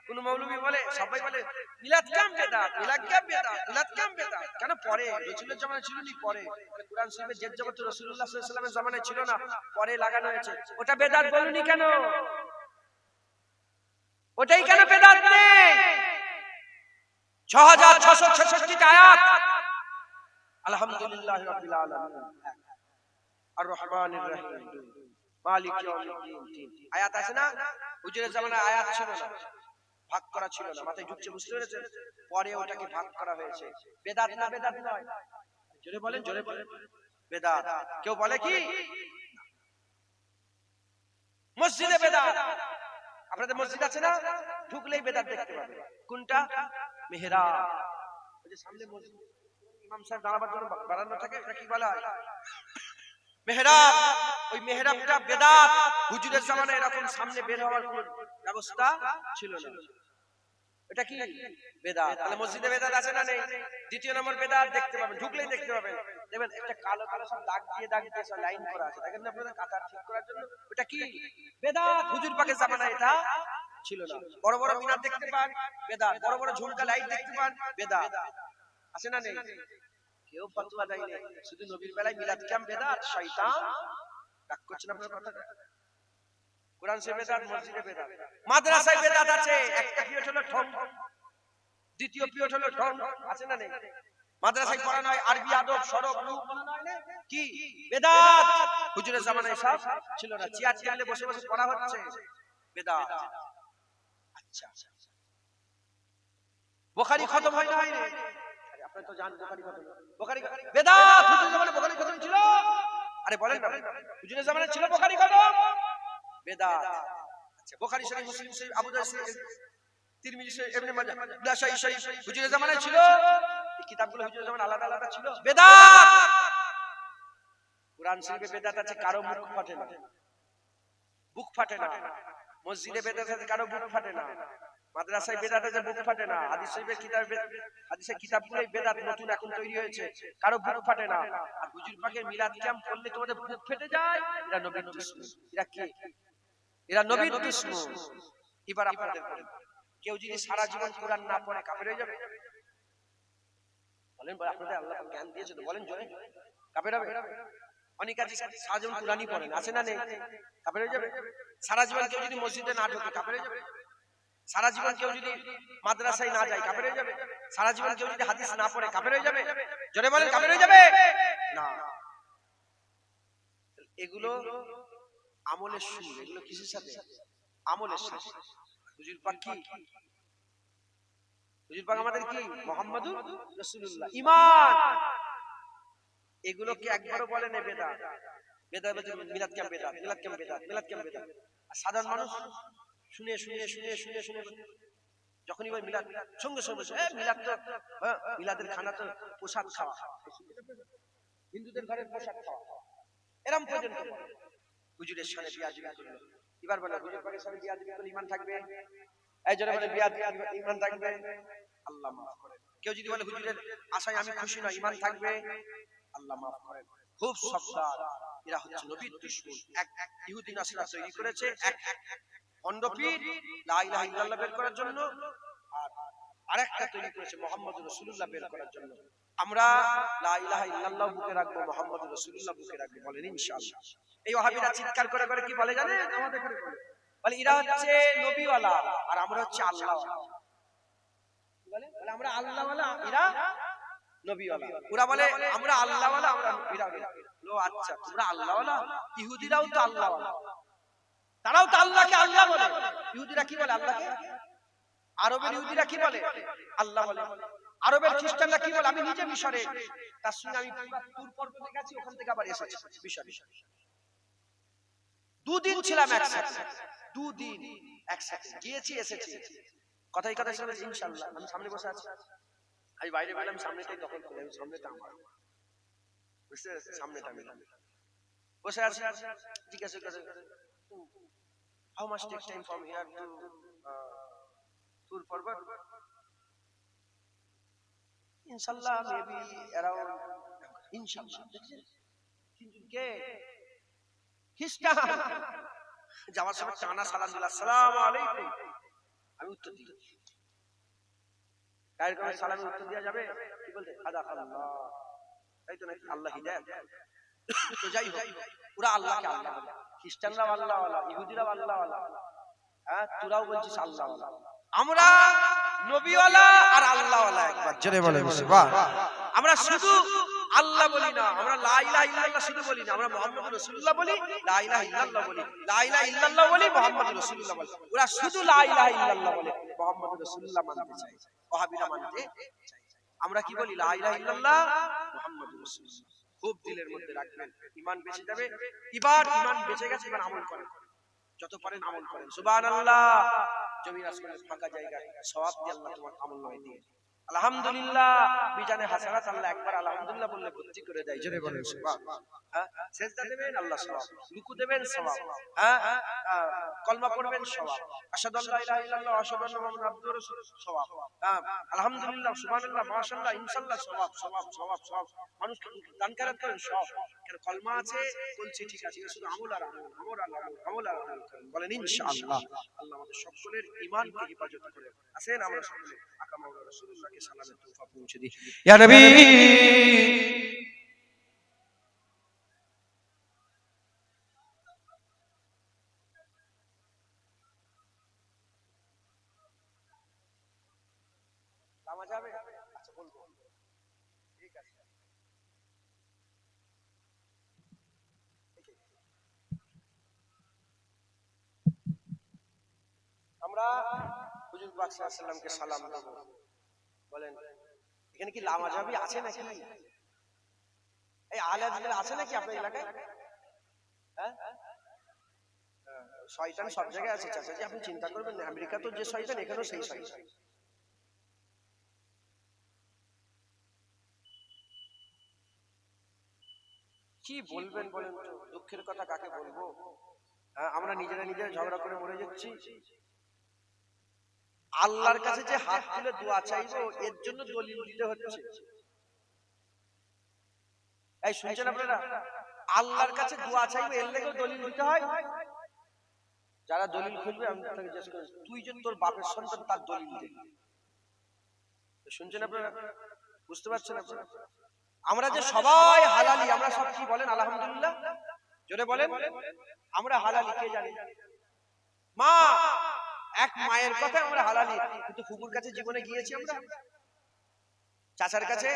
Speaker 1: কোন মৌলভী বলে, সবাই বলে মিলাদ কিয়াম বেদাত, মিলাদ কিয়াম বেদাত, মিলাদ কিয়াম বেদাত। কেন? পরে রাসূলের জামানায় ছিল নি, পরে কুরআন শরীফের জের জবর তো রাসূলুল্লাহ সাল্লাল্লাহু আলাইহি ওয়াসাল্লামের জামানায় ছিল না, পরে লাগানো হয়েছে। ওটা বেদাত বলুনি কেন? ওটাই কেন বেদাত নেই? 6666 আয়াত। আলহামদুলিল্লাহি রাব্বিল আলামিন, আর রহমানির রহিম, মালিক ইয়াউমিদ্দিন। আয়াত আছে না? হুজুরের জামানায় আয়াত ছিল না, ভাগ করা ছিল না, মাথায় ঢুকছে, বুঝতে পেরেছেন? পরে ওটাকে ভাগ করা হয়েছে। বেদাত না বেদাত নয়? জোরে বলেন, জোরে বলেন। বেদাত। কেউ বলে কি মসজিদে বেদাত? আপনাদের মসজিদ আছে না? ঢুকলেই বেদাত দেখতে পাবে। কোনটা? মেহরাব। ওই যে সামনে মসজিদ, ইমাম সাহেব দাঁড়াবার জন্য বারান্দা থাকে, এটা কি বলা হয়? মেহরাব। ওই মেহরাবটা বেদাত। হুজুরের জামানায় এরকম সামনে বের হওয়ার কোনো ব্যবস্থা ছিল না। এটা কি? বেদাত। তাহলে মসজিদে বেদাত আছে না নেই? দ্বিতীয় নম্বর বেদাত দেখতে পাবেন, ঢুকলেই দেখতে পাবেন, দেখবেন একটা কালো কালো সব দাগ দিয়ে সব লাইন করা আছে, দেখেন না আপনাদের কাতার ঠিক করার জন্য? ওটা কি? বেদাত। হুজুর পাকের জামানায় এটা ছিল না। বড় বড় মিনার দেখতে পান, বেদাত। বড় বড় ঝুমকা লাইট দেখতে পান, বেদাত। আছে না নেই? কেউ ফতোয়া দেয় না, শুধু নবীর বেলায় মিলাদ ক্যাম্প বেদাত। শয়তান রাগ করছেন আপনার কথাটা? কোরআন শরীফে বেদাত, মসজিদে বেদাত। মাদ্রাসায় বেদাত আছে। একটা পিরিয়ড হলো ঠং, দ্বিতীয় পিরিয়ড হলো ঠং। আছে না নেই? মাদ্রাসায় পড়ানো হয় আরবি, আদব, সরব, রূপ, কি? বেদাত। হুজুরের জামানায় সব ছিল না। চেয়ার টেবিলে বসে বসে পড়া হচ্ছে, বেদাত। আচ্ছা, বুখারী খতম হয় না? হয়নি? আপনারা তো জানেন বুখারী খতম। বুখারী বেদাত। হুজুরের জামানায় বুখারী খতম ছিল? আরে বলেন না, হুজুরের জামানায় ছিল বুখারী খতম? বেদাত। আচ্ছা, বুখারী শরীফ, মুসলিম শরীফ, আবু দাউদ শরীফ, তিরমিজি শরীফ, ইবনে মাজাহ, নাসাঈ শরীফ হুজুরের জামানায় ছিল? এই কিতাবগুলো হুজুরের জামানায় আলাদা আলাদা ছিল? বেদাত। কোরআন শরীফে বেদাত আছে, কারো মুখ ফাটে না, বুক ফাটে না। মসজিদে বেদাত আছে, কারো বুক ফাটে না। মাদ্রাসায় বেদাত আছে, বুক ফাটে না। হাদিস শরীফের কিতাবে, হাদিসের কিতাবগুলোই বেদাত নতুন এখন তৈরি হয়েছে, কারো বুক ফাটে না। আর হুজুর পাকের মিলাদ ক্যাম্প করলে তোমাদের বুক ফেটে যায়। এরা নবীর দুশমন। এরা কি? এরা নবীর দুশমন। এবার আপনাদের বলেন, কেউ যদি সারা জীবন কোরআন না পড়ে কাফের হয়ে যাবে? বলেন, আপনাদের আল্লাহ জ্ঞান দিয়েছে তো, বলেন জোরে, কাফের হবে? অনেক আছে সারা জীবন কোরআনই পড়েন, আছে না নেই? কাফের হয়ে যাবে? সারা জীবন কেউ যদি মসজিদে না ঢোকে কাফের হয়ে যাবে? সারা জীবন কেউ যদি মাদ্রাসায় না যায় কাফের হয়ে যাবে? সারা জীবন কেউ যদি হাদিস না পড়ে কাফের হয়ে যাবে? জোরে বলেন, কাফের হয়ে যাবে না? এগুলো আমলের শুরু। এগুলো কিসের সাথে? আমলের সাথে। হুজুর পাক কি? হুজুর পাক আমাদের কি? মুহাম্মাদুর রাসূলুল্লাহ, ঈমান। এগুলোকে একবারও বলে না বেদাত। বেদাত বলতে মিলাদ ক্যাম্প বেদাত, মিলাদ ক্যাম্প বেদাত, মিলাদ ক্যাম্প বেদাত। আর সাধারণ মানুষ শুনে শুনে শুনে শুনে শুনে যখনই বলে মিলাদ, সঙ্গে সঙ্গে মিলাদ তো, মিলাদের খানা তো প্রসাদ খাওয়া, হিন্দুদের ঘরের প্রসাদ খাওয়া, এরম পর্যন্ত হুজুরের সাথে বিয়াদবি করলো। এবার বলে হুজুর পাকের সাথে বিয়াদবি করলে ঈমান থাকবে? এই জন্য বলে বিয়াদবি, ঈমান থাকবে? আল্লাহ মাফ করেন। কেউ যদি বলে হুজুরের আশায় আমি খুশি নই, ঈমান থাকবে? আল্লাহ মাফ করেন। খুব সাবধান, এরা হচ্ছে নবীর দুশমন। এক ইহুদি নাসরা তৈরি করেছে, এক ভণ্ড পীর লা ইলাহা ইল্লাল্লাহ বের করার জন্য, আর আরেকটা তৈরি করেছে মুহাম্মদুর রাসূলুল্লাহ বের করার জন্য। আমরা লা ইলাহা ইল্লাল্লাহ বুকে রাখবো, মুহাম্মদুর রাসূলুল্লাহ বুকে রাখবো, বলেন ইনশাআল্লাহ। এই ওয়াহাবিরা চিৎকার করে করে কি বলে জানেন? আমাদের করে বলে এরা হচ্ছে নবীওয়ালা আর আমরা হচ্ছে আল্লাহওয়ালা। বলে আমরা আল্লাহওয়ালা, এরা নবীওয়ালা। ওরা বলে আমরা আল্লাহওয়ালা, আমরা নবীওয়ালা। লো আচ্ছা, তোমরা আল্লাহওয়ালা? ইহুদিরাও তো আল্লাহওয়ালা, তারাও তো আল্লাহকে আল্লাহ বলে। ইহুদিরা কি বলে? আল্লাহকে। আরবের ইহুদিরা কি বলে? আল্লাহ বলে। আরবের খ্রিস্টানরা কি বলে? আমি নিজে মিশরে, তার সঙ্গে আমি তুর পর্বতে গেছি, ওখান থেকে আবার এসেছি মিশরে। দুদিন ছিলাম একসাথে, দুদিন একসাথে গিয়েছি এসেছি। কথাই কথা শুনে ইনশাআল্লাহ। আমি সামনে বসে আছি, আমি বাইরে গেলাম, সামনেটাই দখল করে, সামনেটা আমার, বুঝতে পেরেছেন? সামনেটা আমি বসে আছি, জিজ্ঞাসা করে how much take time from here to Tur Parbat? Inshallah, maybe around, inshallah. কিন্তু কে? খ্রিস্টান। যাওয়ার সময় টানা সালাম দিল, আসসালামু আলাইকুম। আমি উত্তর দিই, কায়ের করে সালামে উত্তর দেওয়া যাবে? কি বলতে? আল্লাহ, তাই তো নাকি? আল্লাহ হিদায়াত। তো যাই হোক, ওরা আল্লাহকে আল্লাহ বলে, খ্রিস্টানরাও আল্লাহওয়ালা, ইহুদিরাও আল্লাহওয়ালা, হ্যাঁ তোরাও বলছিস আল্লাহওয়ালা। আমরা নবীওয়ালা আর আল্লাহওয়ালা একবার জোরে বলেন সুবহানাল্লাহ। আমরা শুধু আল্লাহ বলি না, আমরা লা ইলাহা ইল্লাল্লাহ শুধু বলি না, আমরা মুহাম্মাদুর রাসূলুল্লাহ বলি, লা ইলাহা ইল্লাল্লাহ বলি, লা ইলাহা ইল্লাল্লাহ বলি, মুহাম্মাদুর রাসূলুল্লাহ বলি। ওরা শুধু লা ইলাহা ইল্লাল্লাহ বলে, মুহাম্মাদুর রাসূলুল্লাহ মানতে চায়, ওয়াহাবিরা মানতে চায়। আমরা কি বলি? লা ইলাহা ইল্লাল্লাহ মুহাম্মাদুর রাসূলুল্লাহ। খুব দিলের মধ্যে রাখবেন, ঈমান বেঁচে যাবে। এবার ঈমান বেঁচে গেছে, এবার আমল করেন, যত পারেন আমল করেন। সুবহানাল্লাহ। জমিন আসমানের ফাঁকা জায়গায় সওয়াব দিয়ে আল্লাহ তোমার আমলনামায় দিয়ে, আলহামদুলিল্লাহ মিজানে হাসানাত আল্লাহ একবার আলহামদুলিল্লাহ বললে ভর্তি করে দেয়। জোরে বলেন সুবহানাল্লাহ। হ্যাঁ, সিজদা দেবেন আল্লাহ সওয়াব, রুকু দেবেন সওয়াব, হ্যাঁ কলমা পড়বেন সওয়াব, আশহাদু আল্লা ইলাহা ইল্লাল্লাহ ওয়া আশহাদু আন্না মুহাম্মাদান আবদুহু ওয়া রাসূলুহু সওয়াব, হ্যাঁ আলহামদুলিল্লাহ সুবহানাল্লাহ মাশাআল্লাহ ইনশাআল্লাহ সওয়াব সওয়াব সওয়াব সওয়াব। মানুষ দান খয়রাত করেন সওয়াব, কারণ কলমা আছে বলছি ঠিক আছে, শুধু আমল আর আমল, আমল আর আমল, আমল আর আমল করেন। বলেন ইনশাআল্লাহ। আল্লাহ আমাদের সকলের ঈমানকে হেফাজত করে। আসেন আমরা সকলে আকা মাওলা রাসূলুল্লাহকে সালামের তোফা পৌঁছে দিই। ইয়া নবী লামা যাবে? আচ্ছা বলবো, ঠিক আছে। আমরা হুজুর পাক সাল্লাল্লাহু আলাইহি ওয়াসাল্লামকে সালাম দেব। বলেন এখানে কি লামা যাবি আছে নাকি? এই আলে হাদিস আছে নাকি আপনার এলাকায়? হ্যাঁ, শয়তান সব জায়গায় আছে চাচাজি, আপনি চিন্তা করবেন না। আমেরিকা তো যে শয়তান, এখানেও সেই শয়তান। কি বলবেন বলেন তো? দুঃখের কথা কাকে বলবো? আমরা নিজেরা নিজেরা ঝগড়া করে মরে যাচ্ছি। আল্লাহর কাছে যে হাত তুলে দোয়া চাইবো, এর জন্য দলিল দিতে হচ্ছে। এই শুনছেন আপনারা? আল্লাহর কাছে দোয়া চাইবো, এর লেগেও দলিল দিতে হয়। যারা দলিল খুঁজবে আমি তাকে জিজ্ঞেস করি, তুই যে তোর বাপের সন্তান, তার দলিল দে। শুনছেন আপনারা? বুঝতে পারছেন আপনারা? আমরা যে সবাই হালালি, আমরা সব কি বলেন আলহামদুলিল্লাহ? জোরে বলেন আমরা হালালি। কে জানে? মা, এক মায়ের কথা আমরা হালালি, কিন্তু ফুফুর কাছে জীবনে গিয়েছি আমরা? চাচার কাছে,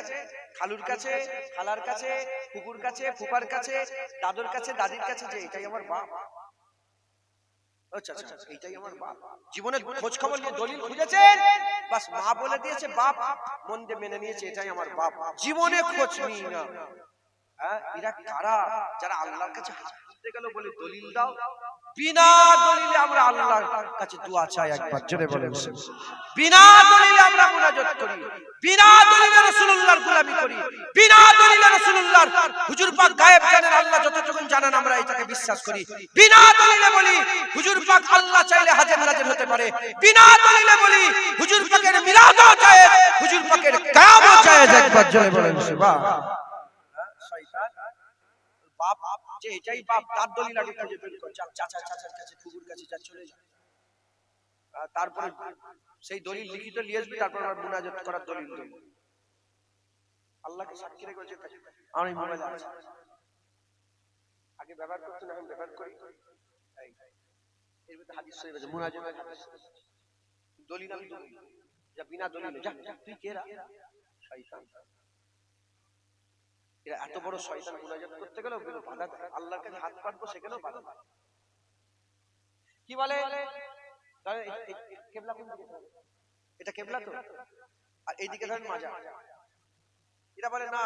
Speaker 1: খালুর কাছে, খালার কাছে, ফুফুর কাছে, ফুফার কাছে, দাদুর কাছে, দাদির কাছে, যে এটাই আমার বাপ। আচ্ছা আচ্ছা, এইটাই আমার বাপ। জীবনে খোঁজ খবর নিয়ে দলিল খুঁজেছেন, বাস মা বলে দিয়েছে, বাপ মন দিয়ে মেনে নিয়েছে, এটাই আমার বাপ। জীবনে খোঁজ নিই না। হ্যাঁ, এরা কারা? যারা আল্লাহর কাছে হাত তুলতে গেল বলে দলিল দাও, বিনা দলিলে আমরা আল্লাহর কাছে দোয়া চাই। একবার জোরে বলেন। বিনা দলিলে আমরা মুনাজাত করি, বিনা দলিলে রাসূলুল্লাহর গোলামি করি, বিনা দলিলে রাসূলুল্লাহর হুজুর পাক গায়েব জানেন, আল্লাহ যতটুকু জানেন আমরা এটাকে বিশ্বাস করি। বিনা দলিলে বলি হুজুর পাক আল্লাহ চাইলে হাজির নাজির হতে পারে। বিনা দলিলে বলি হুজুর পাকের মিলাদও জায়েজ, হুজুর পাকের কিয়ামও জায়েজ। একবার জোরে বলেন সুবহানাল্লাহ। শয়তান বাপ যে এটাই বাপ, তার দলিল আগে খুঁজে বের কর। চাচার কাছে, ফুফুর কাছে যা, চলে যা। তারপরে সেই দলিল লিখিত নিয়ে আসবি, তারপর আমরা মুনাজাত করার দলিল দেব। আল্লাহকে সাক্ষী রেখে বলছে আমি মোবাইল আছে, আগে ব্যবহার করতে না, আমি ব্যবহার করি। এর ভিতরে হাদিস শরীফ আছে, মুনাজাতের হাদিস। দলিল আমি দলিল, যা বিনা দলিল যা, তুই কেরা? শয়তান। এরা এত বড় শয়তান, মুনাজাত করতে গেলেও বাধা দেয়। আল্লাহর কাছে হাত পাতবো, সেখানেও বাধা দেয়। কি বলে? কেবলা কোন দিকে? এটা কেবলা তো, আর এইদিকে ধরেন মাজার। এরা বলে না,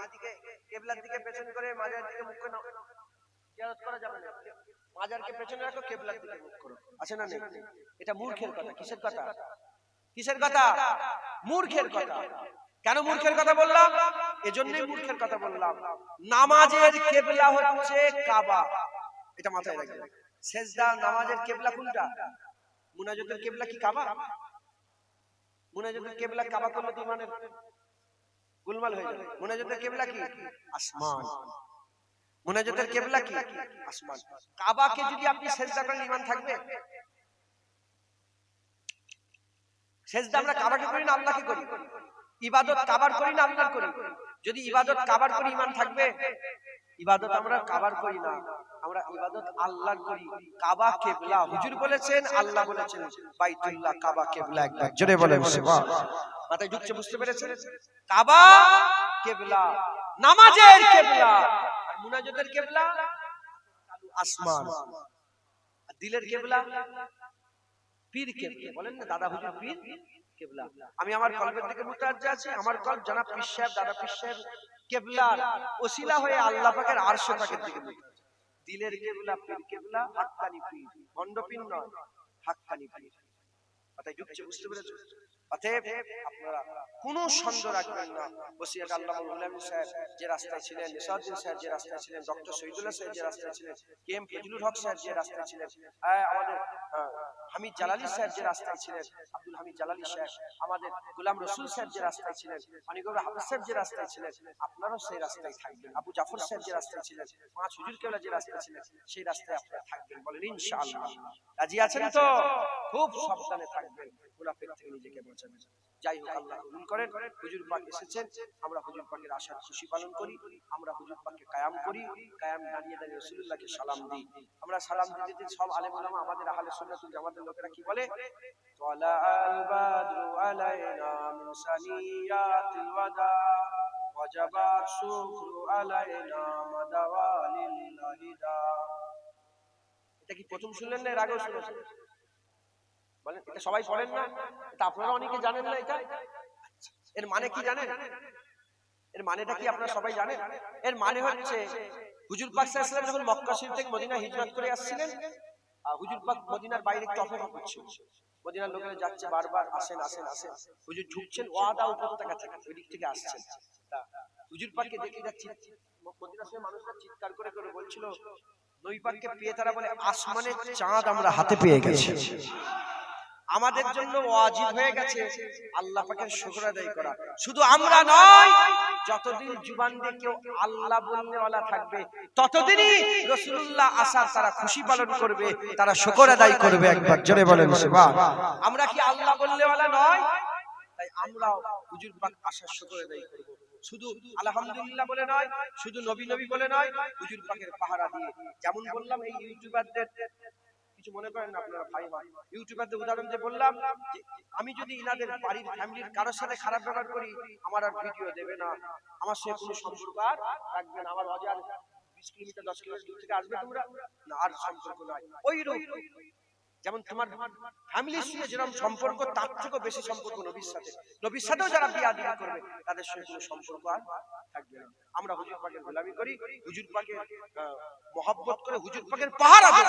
Speaker 1: এইদিকে কেবলার দিকে পেছন করে, মাজার দিকে মুখ করে জিয়ারত করা যাবে না। মাজারকে পেছনে রাখো, কেবলার দিকে মুখ করো। আছে না নেই? এটা মূর্খের কথা। কিসের কথা? কিসের কথা? মূর্খের কথা। কেন মূর্খের কথা বললাম? এজন্যই মূর্খের কথা বললাম। নামাজের কেবলা হচ্ছে কাবা, এটা মাথায় রাখবেন। সেজদা নামাজের কেবলা কোনটা? মুনাজাতের কেবলা কি কাবা? মুনাজাতের কেবলা কাবা করলে তো ইমানের গোলমাল হয়ে যাবে। মুনাজাতের কেবলা কি? আসমান। মুনাজাতের কেবলা কি? আসমান। কাবাকে যদি আপনি সেজদা করেন, ঈমান থাকবে? সেজদা আমরা কাবাকে করি না আল্লাহকে করি? ইবাদত কাবার করি না আল্লাহর করি? যদি ইবাদত কাবার করি, ঈমান থাকবে? ইবাদত আমরা কাবার করি না, আমরা ইবাদত আল্লাহর করি। কাবা কিবলা, হুজুর বলেছেন, আল্লাহ বলেছেন বাইতুল্লাহ কাবা কিবলা। একবার জোরে বলেন সুবহানাল্লাহ। মাথায় ঢুকছে, বুঝতে পেরেছেন? কাবা কিবলা, নামাজের কিবলা, আর মুনাজাতের কিবলা আসমান, আর দিলের কিবলা পীর কিবলা। বলেন না দাদা হুজুর পীর কিবলা। আমি আমার কলবের দিকে মুতাজ্জা আছি, আমার কলব জনাব পীর সাহেব, দাদা পীর সাহেব কিবলার ওসিলা হয়ে আল্লাহ পাকের আরশ পাকের দিকে মুতাজ্জা। দিলের কিবলা পীর কিবলা, হাক্কানি পীর, ভণ্ড পীর নয়, হাক্কানি পীর। কথাই ঢুকছে, বুঝতে পেরেছেন? অতএব আপনারা কোনো সন্দেহ রাখবেন না। বসিরহাট আল্লামা মুল্লামী সাহেব যে রাস্তায় ছিলেন, নিসাউদ্দিন সাহেব যে রাস্তায় ছিলেন, ডক্টর শহীদুল্লাহ সাহেব যে রাস্তায় ছিলেন, কে এম ফজলুল হক সাহেব যে রাস্তায় ছিলেন, আমাদের হামিদ জালালি সাহেব যে রাস্তায় ছিলেন, আব্দুল হামিদ জালালি সাহেব, আমাদের গোলাম রসুল সাহেব যে রাস্তায় ছিলেন, মানিকগৌর হাফেজ সাহেব যে রাস্তায় ছিলেন, আপনারাও সেই রাস্তায় থাকবেন। আবু জাফর সাহেব যে রাস্তায় ছিলেন, পাঁচ হুজুর কেবলা যে রাস্তায় ছিলেন, সেই রাস্তায় আপনারা থাকবেন। বলেন ইনশাআল্লাহ। রাজি আছেন তো? খুব সাবধানে থাকবেন, মুনাফিক থেকে নিজেকে বাঁচাবেন। যাই হোক, আল্লাহ কবুল করেন। হুজুর পাক এসেছেন, আমরা হুজুর পাকের আশার খুশি পালন করি, আমরা হুজুর পাককে কায়াম করি, কায়াম দাঁড়িয়ে দাঁড়িয়ে রাসূলুল্লাহকে সালাম দিই। আমরা সালাম দিতে সব আলেম ওলামা, আমাদের আহলে সুন্নাতুল জামাতের লোকেরা কি বলে? তালা আল বাদরু আলাইনা মিন সানিয়াতিল ওয়াদা ওয়াজাবাত শুকরু আলাইনা মাদাওয়ালিল্লাহি দা। এটা কি প্রথম শুনলেন না এর আগেও শুনেছেন? বলেন, এটা সবাই পড়েন না? এটা আপনারা অনেকে জানেন না। এটা এর মানে কি জানেন? এর মানেটা কি আপনারা সবাই জানেন? এর মানে হচ্ছে হুজুর পাক সাল্লাল্লাহু আলাইহি ওয়াসাল্লাম যখন মক্কা শরীফ থেকে মদিনা হিজরত করে আসছিলেন, হুজুর পাক মদিনার বাইরে একটু অপেক্ষা করছিল। মদিনার লোকেরা যাচ্ছে, বারবার আসেন আসেন আসেন। হুজুর ঢুকছেন ওয়াদা উপত্যকা থেকে, ওই দিক থেকে আসছেন। হুজুর পাককে দেখে যাচ্ছে, মদিনার সঙ্গে মানুষরা চিৎকার করে করে বলছিল, নবী পাককে পেয়ে তারা বলে আসমানের চাঁদ আমরা হাতে পেয়ে গেছি। আমাদের জন্য ওয়াজিব হয়ে গেছে আল্লাহ পাকের শুকর আদায় করা। শুধু আমরা নয়, যতদিন জুবান দিয়ে কেউ আল্লাহ বলনেওয়ালা থাকবে, ততদিনই রাসূলুল্লাহ আসার তারা খুশি পালন করবে, তারা শুকর আদায় করবে। একবার জোরে বলেন সুবহানাল্লাহ। আমরা কি আল্লাহ বলনেওয়ালা নয়? তাই আমরা হুজুর পাক আসার শুকর আদায় করব। শুধু আলহামদুলিল্লাহ বলে নয়, শুধু নবী নবী বলে নয়, হুজুর পাকের পাহারা দিয়ে। যেমন বললাম, এই ইউটিউবারদের কিছু মনে করেন না আপনারা, ভাই ভাই ইউটিউবারদের উদাহরণ যে বললাম, যে আমি যদি ইনাদের বাড়ির ফ্যামিলির কারোর সাথে খারাপ ব্যবহার করি, আমার আর ভিডিও দেবে না, আমার সাথে কোনো সম্পর্ক আর রাখবে না। আমার অজার 20 কিলোমিটার 10 কিলোমিটার দূর থেকে আসবে তোমরা না, আর সম্পর্ক নাই। ওইরকম যেমন তোমার ফ্যামিলির সঙ্গে যেরকম সম্পর্ক, তার থেকেও বেশি সম্পর্ক নবীর সাথে। নবীর সাথেও যারা বিয়া করবে, তাদের সঙ্গে কোনো সম্পর্ক আর থাকবে না। আমরা হুজুর পাকের গোলামি করি, হুজুর পাকের মহব্বত করে, হুজুর পাকের পাহারা দেব।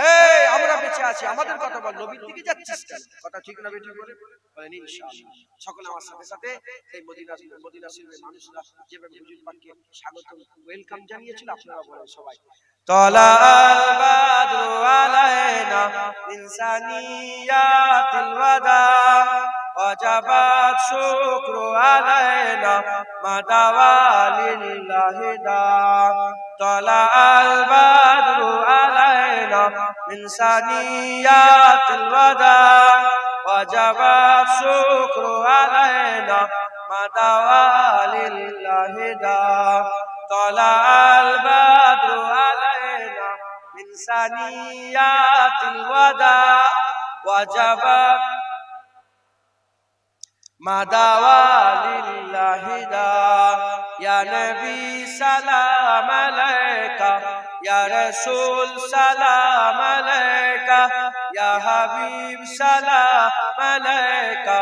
Speaker 1: এই আমরা বেঁচে আছি, আমাদের কথা বল, নবীর দিকে যাচ্ছিস কেন? কথা ঠিক না বেঠিক বলেন? বলেন ইনশাআল্লাহ। সকলে আমার সাথে সাথে এই মদিনা শরীফের মানুষরা যেভাবে হুজুর পাককে স্বাগত ওয়েলকাম জানিয়েছিল, আপনারা বলেন সবাই, তালা আল বাদরু আলাইনা মিন সানিয়াতিল ওয়াদা ওয়াজাবাত শুকরু আলাইনা মাদাওয়ালিল্লাহি দা। তালা আল বাদরু আলাইনা মিন সানিয়াতিল ওয়াদা ওয়াজাবাত শুকরু আলাইনা মাদাওয়ালিল্লাহি দা। তালা আল বাদরু আলাইনা মিন সানিয়াতিল ওয়াদা ওয়াজাবাত মাদাওয়ালিল্লাহি দা। ইয়া নবী সালাম আলাইকা, ইয়া রাসূল সালাম আলাইকা, ইয়া হাবিব সালাম আলাইকা,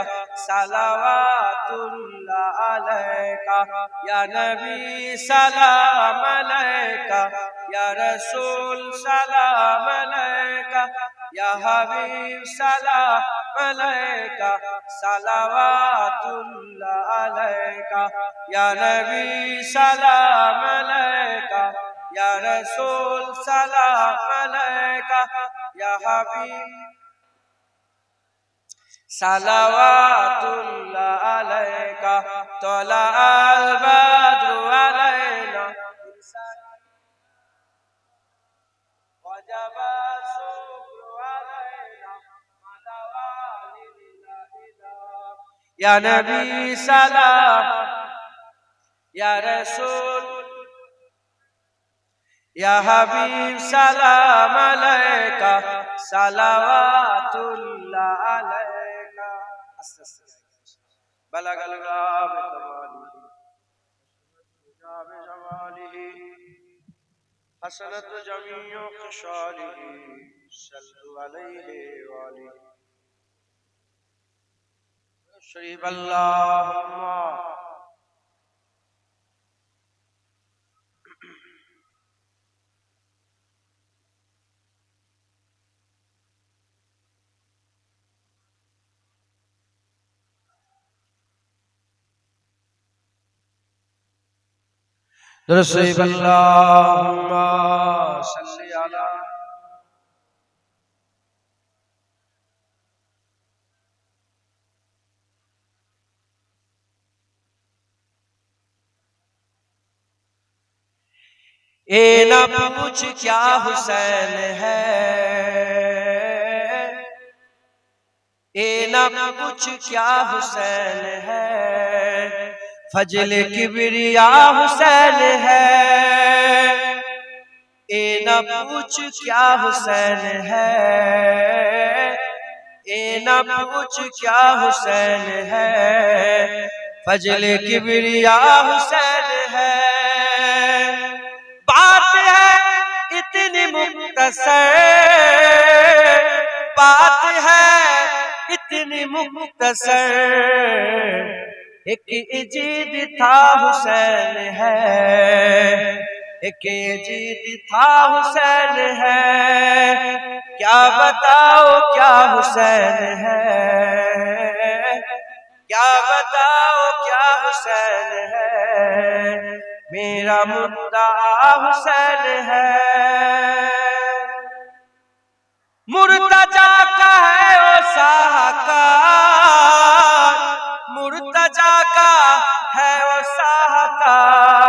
Speaker 1: সালাওয়াতুল্লাহ আলাইকা। ইয়া নবী সালাম আলাইকা, ইয়া রাসূল সালাম আলাইকা, ইয়া হাবিব সালাম আলাইকা, সালাওয়াতুল্লাহ আলাইকা। ইয়া নবী সালাম আলাইকা, ইয়া রাসূল সালাম আলাইকা, ইয়া হাবিব সালাওয়াতুল্লাহ আলাইকা। তালা আল বাদরু আলাইনা ওয়াজাবাত শুকরু আলাইনা মাদাওয়ালিল্লাহি দা। ইয়া নবী সালাম, ইয়া রাসূল या हबीब सलाम अलैका सलावतुल्लाह अलैका बलगल गाब कमालिही हसनत जमीउ खिशालिही सल्लु अलैहि व आलिहि शरीफ अल्लाहुम्मा शरीफ अल्लाहुम्मा सल्लि अला ए ना पूछ क्या हुसैन है, ए ना पूछ क्या हुसैन है, फजल किबरिया हुसैन है। ए ना पूछ क्या हुसैन है, ए ना पूछ क्या हुसैन है, फजल किबरिया हुसैन है। बात है इतनी मुख्तसर, बात है इतनी मुख्तसर, एक इजीद था हुसैन है, एक इजीद था हुसैन है। क्या बताओ क्या हुसैन है, क्या बताओ क्या हुसैन है, मेरा मुद्दा हुसैन है। मुर्तजा का है ओ साहकार, मुर्तजा का है ओ साहकार,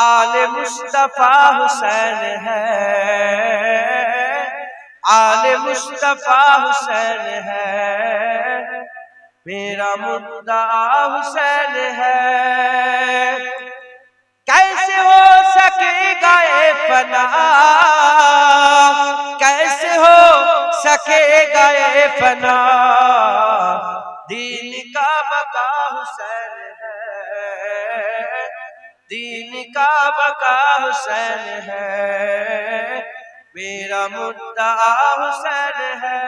Speaker 1: आले मुस्तफा हुसैन है, आले मुस्तफा हुसैन है, मेरा मुद्दा हुसैन है। कैसे हो सकेगा ये फना, कैसे हो सकेगा ये फना, दीन का बका हुसैन है, दीन का बका हुसैन है, मेरा मुद्दा हुसैन है।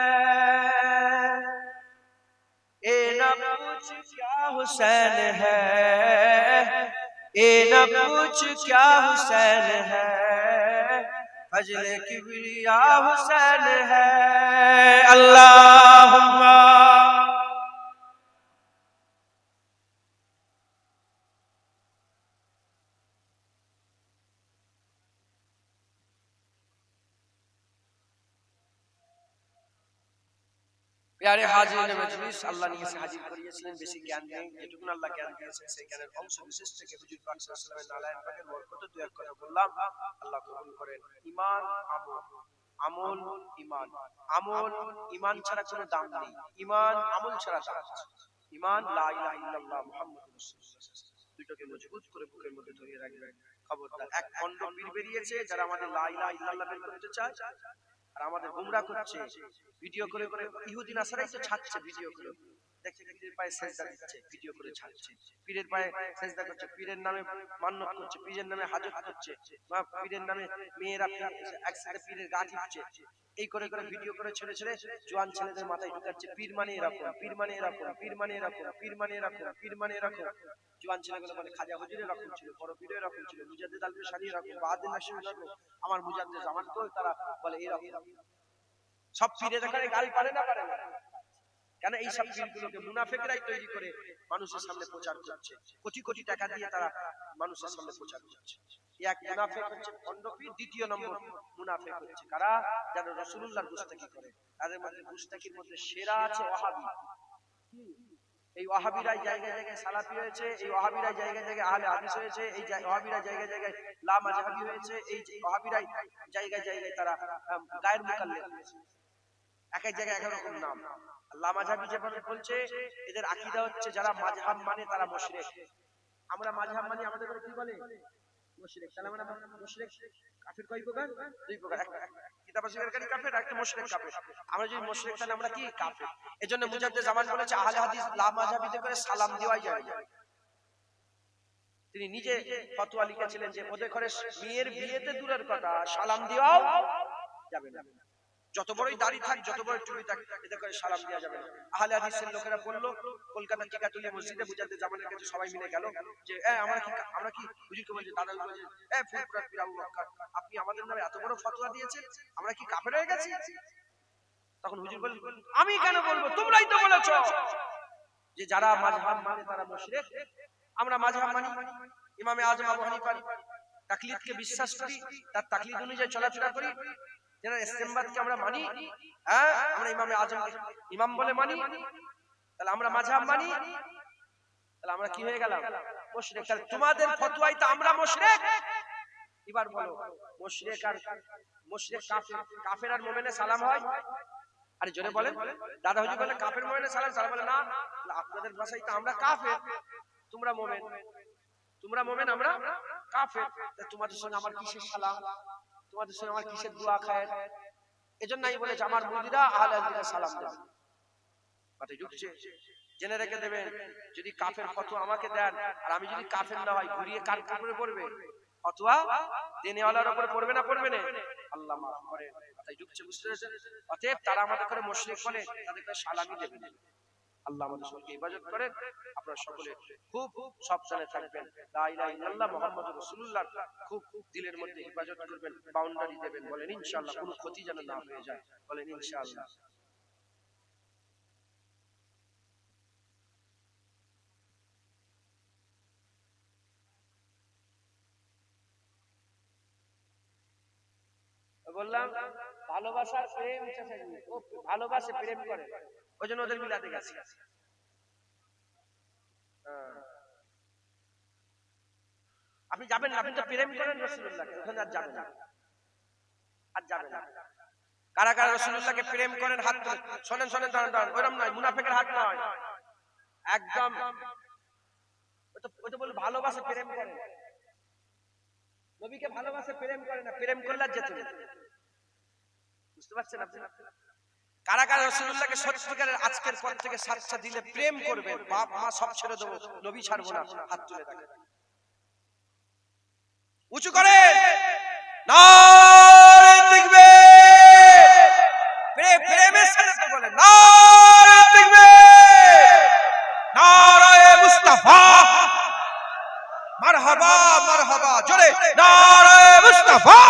Speaker 1: ए ना पूछ क्या हुसैन है, ए ना पूछ क्या हुसैन है, फजल किबरिया हुसैन है। अल्लाहुम्मा प्यारे हाजिরিন মজলিস, আল্লাহ নিয়ে এসে হাজির করিয়েছিলেন। বেশি জ্ঞান নেই, যেটুকু আল্লাহ জ্ঞান দিয়েছেন সেই জ্ঞানের অংশ বিশেষ থেকে হুজুর পাক সাল্লাল্লাহু আলাইহি ওয়াসাল্লামের নালায়েন পাকের বরকত দুই এক কথা বললাম, আল্লাহ কবুল করেন। ঈমান আমল, আমল ঈমান, আমল ঈমান ছাড়া কোনো দাম নেই, ঈমান আমল ছাড়া দাম আছে। ঈমান লা ইলাহা ইল্লাল্লাহ মুহাম্মাদুর রাসূলুল্লাহ, দুটোকে মজবুত করে বুকের মধ্যে ধরিয়ে রাখবেন। খবরদার, এক ভণ্ড পীর বেরিয়েছে যারা আমাদের লা ইলাহা ইল্লাল্লাহ বের করতে চায় আর আমাদের গুমরাহ করছে। ভিডিও করে করে ইহুদি নাসারাই তো ছাড়ছে ভিডিও করে, দেখে পীরের পায়ে সেজদা দিচ্ছে, ভিডিও করে ছাড়ছে, পীরের পায়ে সেজদা করছে, পীরের নামে মান্নত করছে, পীরের নামে হাজত করছে, বা পীরের নামে মেয়েরা একসাথে পীরের গা টিপছে। এই করে করে ভিডিও করে ছেড়ে ছেড়ে জোয়ান ছেলেদের মাথায় ঢুকাচ্ছে পীর মানে এরকম, পীর মানে এরকম, পীর মানে এরকম, পীর মানে এরকম, পীর মানে এরকম। জোয়ান ছেলেগুলো বলে খাজা হুজুর এরকম ছিল, বড় পীর এরকম ছিল, মুজাদ্দিদ আলবি শাড়ি এরকম, বাহাদুর নাসিম এরকম, আমার মুজাদ্দিদ জামান তো তারা বলে এরকম। সব পীরের এখানে গাল পারে না, পারে না কেন? এই সব পীরগুলোকে মুনাফিকরাই তৈরি করে মানুষের সামনে প্রচার করছে, কোটি কোটি টাকা দিয়ে তারা মানুষের সামনে প্রচার করছে। এক মুনাফিক হচ্ছে ভণ্ড পীর, দ্বিতীয় নম্বর মুনাফিক হচ্ছে কারা? যারা রাসূলুল্লাহর গুস্তাকি করে। তাদের মধ্যে গুস্তাকির মধ্যে সেরা আছে ওয়াহাবি। এই ওয়াহাবিরাই জায়গায় জায়গায় সালাফি হয়েছে, এই ওয়াহাবিরাই জায়গায় জায়গায় আহলে হাদিস হয়েছে, এই ওয়াহাবিরাই জায়গায় জায়গায় লা মাযহাবি হয়েছে, এই ওয়াহাবিরাই জায়গায় জায়গায় তারা গায়ের মুকাল্লিদ হয়েছে। এক এক জায়গায় এক এক রকম নাম। লা মাযহাবি যেভাবে বলছে, এদের আকীদা হচ্ছে যারা মাযহাব মানে তারা মুশরিক। আমরা মাযহাব মানি, আমাদের কি বলে? মুশরিক। তাহলে আমরা মুশরিক কাফের কয় প্রকার? দুই প্রকার, একটা কিতাব অস্বীকারী কাফের, একটা মুশরিক কাফের। আমরা যদি মুশরিক তাহলে আমরা কি? কাফের। এজন্য মুজাদ্দিদ জামান বলেছে আহলে হাদিস লা মাযহাবিতে করে সালাম দেওয়াই যায় না। তিনি নিজে ফতোয়া লিখেছিলেন যে ওদের ঘরে মেয়ের বিয়েতে দূরের কথা সালাম দেওয়াও যাবে না, যত বড়ই দাড়ি থাক, যত বড় টুপি থাক, এদের করে সালাম দেওয়া যাবে না। আহলে হাদিসের লোকেরা বললো কলকাতা টিকাতুলি মসজিদে মুজাদ্দিদ জামানের কাছে সবাই মিলে গেল যে আমরা কি হুজুরকে বলছি, দাদা বলছে ফুরফুরা পীর আবু বকর আপনি আমাদের নামে এত বড় ফতোয়া দিয়েছেন, আমরা কি কাফের হয়ে গেছি? তখন হুজুর বললেন আমি কেন বলবো, তোমরাই তো বলেছো যে যারা মাযহাব মানে তারা মুশরিক। আমরা মাযহাব মানি, ইমামে আযম আবু হানিফার তাকলিদকে বিশ্বাস করি, তার তাকলিদ অনুযায়ী চলাফেরা করি। যারা ইসতিমবাতকে আমরা মানি, হ্যাঁ আমরা ইমামে আযমকে ইমাম বলে মানি, তাহলে আমরা মাযহাব মানি, তাহলে আমরা কি হয়ে গেলাম? মুশরিক। তাহলে তোমাদের ফতোয়াই তো আমরা মুশরিক। এবার বলো মুশরিক আর কাফের আর মুমিনের সালাম হয়? আরে জোরে বলেন। দাদা হুজুর বলে কাফের মুমিনের সালাম, সালাম বলে না, আপনাদের ভাষায় তো আমরা কাফের, তোমরা মুমিন, তোমরা মুমিন, আমরা কাফের। তোমাদের সঙ্গে আমার কিসের সালাম, তোমাদের সঙ্গে আমার কিসের দোয়া খায়? এজন্যই বলেছে আমার মুরিদরা আহলে হাদিসের সালাম দেন। কথাই ঢুকছে? জেনে রেখে দেবেন, যদি কাফের ফতোয়া আমাকে দেন আর আমি যদি কাফের না হয়, ঘুরিয়ে কার উপরে পড়বে? ফতোয়া দেনেওয়ালার উপরে পড়বে না পড়বে না? আল্লাহ মাফ করেন। কথাই ঢুকছে? বুঝতে পেরেছেন? অতএব তারা আমাদের করে মুশরিক বলে তাদেরকে সালামি দেবেন। আল্লাহ আমাদের সকলকে ইবাদত করেন। আপনারা সকলে খুব সাবধানে থাকবেন, লা ইলাহা ইল্লাল্লাহ মুহাম্মাদুর রাসূলুল্লাহ খুব দিলের মধ্যে ইবাদত করবেন, বাউন্ডারি দেবেন। বলেন ইনশাআল্লাহ, কোনো ক্ষতি যেন না হয়ে যায়। বলেন ইনশাআল্লাহ। বললাম ভালোবাসার প্রেম, ও ভালোবাসে, প্রেম করে, ওই জন্য ওদের মিলাতে গেছে। আপনি যাবেন না, আপনি তো প্রেম করেন রাসূলুল্লাহকে, ওখানে আর যাবেন না, আর যাবেন না। কারা কারা রাসূলুল্লাহকে প্রেম করেন হাত তুলে শোনেন, শোনেন, দাঁড়ান, ওরকম নয়, মুনাফিকের হাত নয়, একদম ওই তো বলে ভালোবাসে, প্রেম করে, নবীকে ভালোবাসে, প্রেম করে না, প্রেম করলে আর যেত না। বুঝতে পারছেন আপনি? কারা কারা রাসূলুল্লাহকে সত্যিকারের আজকের পর থেকে সাচ্চা দিলে প্রেম করবেন, বাপ মা সব ছেড়ে দেবো, নবী ছাড়বো না, হাত তুলে রাখেন, উঁচু করে নারে তাকবীর, প্রেমের সাথে বলেন নারে তাকবীর, নারে মুস্তাফা, মারহাবা মারহাবা, জোরে নারে মুস্তাফা,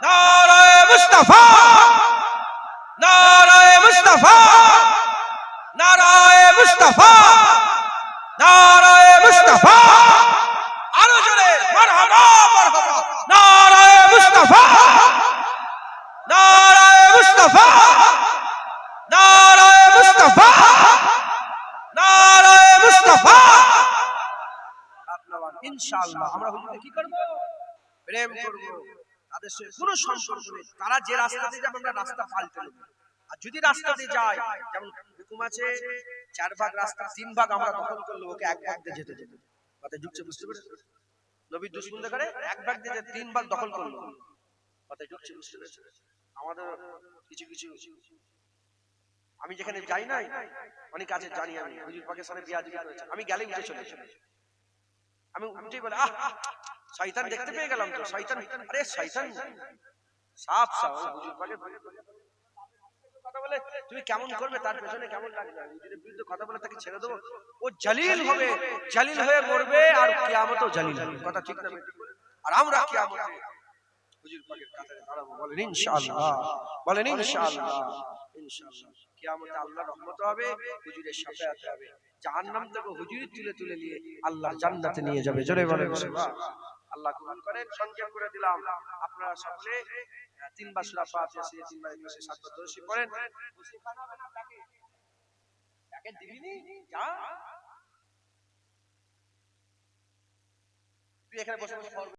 Speaker 1: নারে মুস্তাফা, নারে মুস্তাফা, নারে মুস্তাফা, নারে মুস্তাফা, আরো জোরে মারহাবা মারহাবা, নারে মুস্তাফা, নারে মুস্তাফা, নারে মুস্তাফা, নারে মুস্তাফা। ইনশাআল্লাহ আমরা হুজুরকে কি করব? প্রেম করব, তাদের সাথে কোনো সম্পর্ক নেই, তারা যে রাস্তা দিয়ে যাবে আমরা রাস্তা পাল্টে নেব। আর যদি রাস্তা দিয়ে যায়, যেমন হুকুম আছে 4 ভাগ রাস্তা 3 ভাগ আমরা দখল করলে ওকে 1 ভাগ দিয়ে যেতে দেব। কথা ঢুকছে? বুঝতে পেরেছেন? নবী দুশমনদের করে 1 ভাগ দিয়ে 3 ভাগ দখল করলো। কথা ঢুকছে? বুঝতে পেরেছেন? আমাদের কিছু কিছু, আমি যেখানে যাই নাই অনেক কাছে জানি, আমি হুজুর পাকিস্তানে বিয়াদবি করেছে, আমি গেলেই উঠে চলে যাই, আমি উঠেই বলে শয়তান দেখতে পেয়ে গেলাম তো, শয়তান, আরে শয়তান সাফ সাফ হুজুর পাকে কথা বলে তুমি কেমন করবে, তার পেছনে কেমন লাগবে, হুজুরের বিরুদ্ধে কথা বলে তাকে ছেড়ে দেবো, ও জালিল হবে, জালিল হয়ে মরবে, আর কিয়ামতেও জালিল হবে। কথা ঠিক না? আর আমরা কিয়ামতে হুজুর পাকের কাতারে দাঁড়াবো। বলেন ইনশাআল্লাহ, বলেন ইনশাআল্লাহ, ইনশাআল্লাহ। কিয়ামতে আল্লাহর রহমত হবে, হুজুরের শাফায়াত হবে, জাহান্নাম থেকে হুজুর তুলে তুলে নিয়ে আল্লাহর জান্নাতে নিয়ে যাবে। জোরে বলেন সুবহানাল্লাহ। আল্লাহ কবুল করেন। সংক্ষেপ করে দিলাম, আপনারা সকলে 3 বার সূরা ফাতিহা, 3 বার ইখলাস, 7 বার দরুদ শরীফ পড়েন। মুসলিম খান হবে না তাকে, তাকে দিবিনি যা, তুই এখানে বসে বসে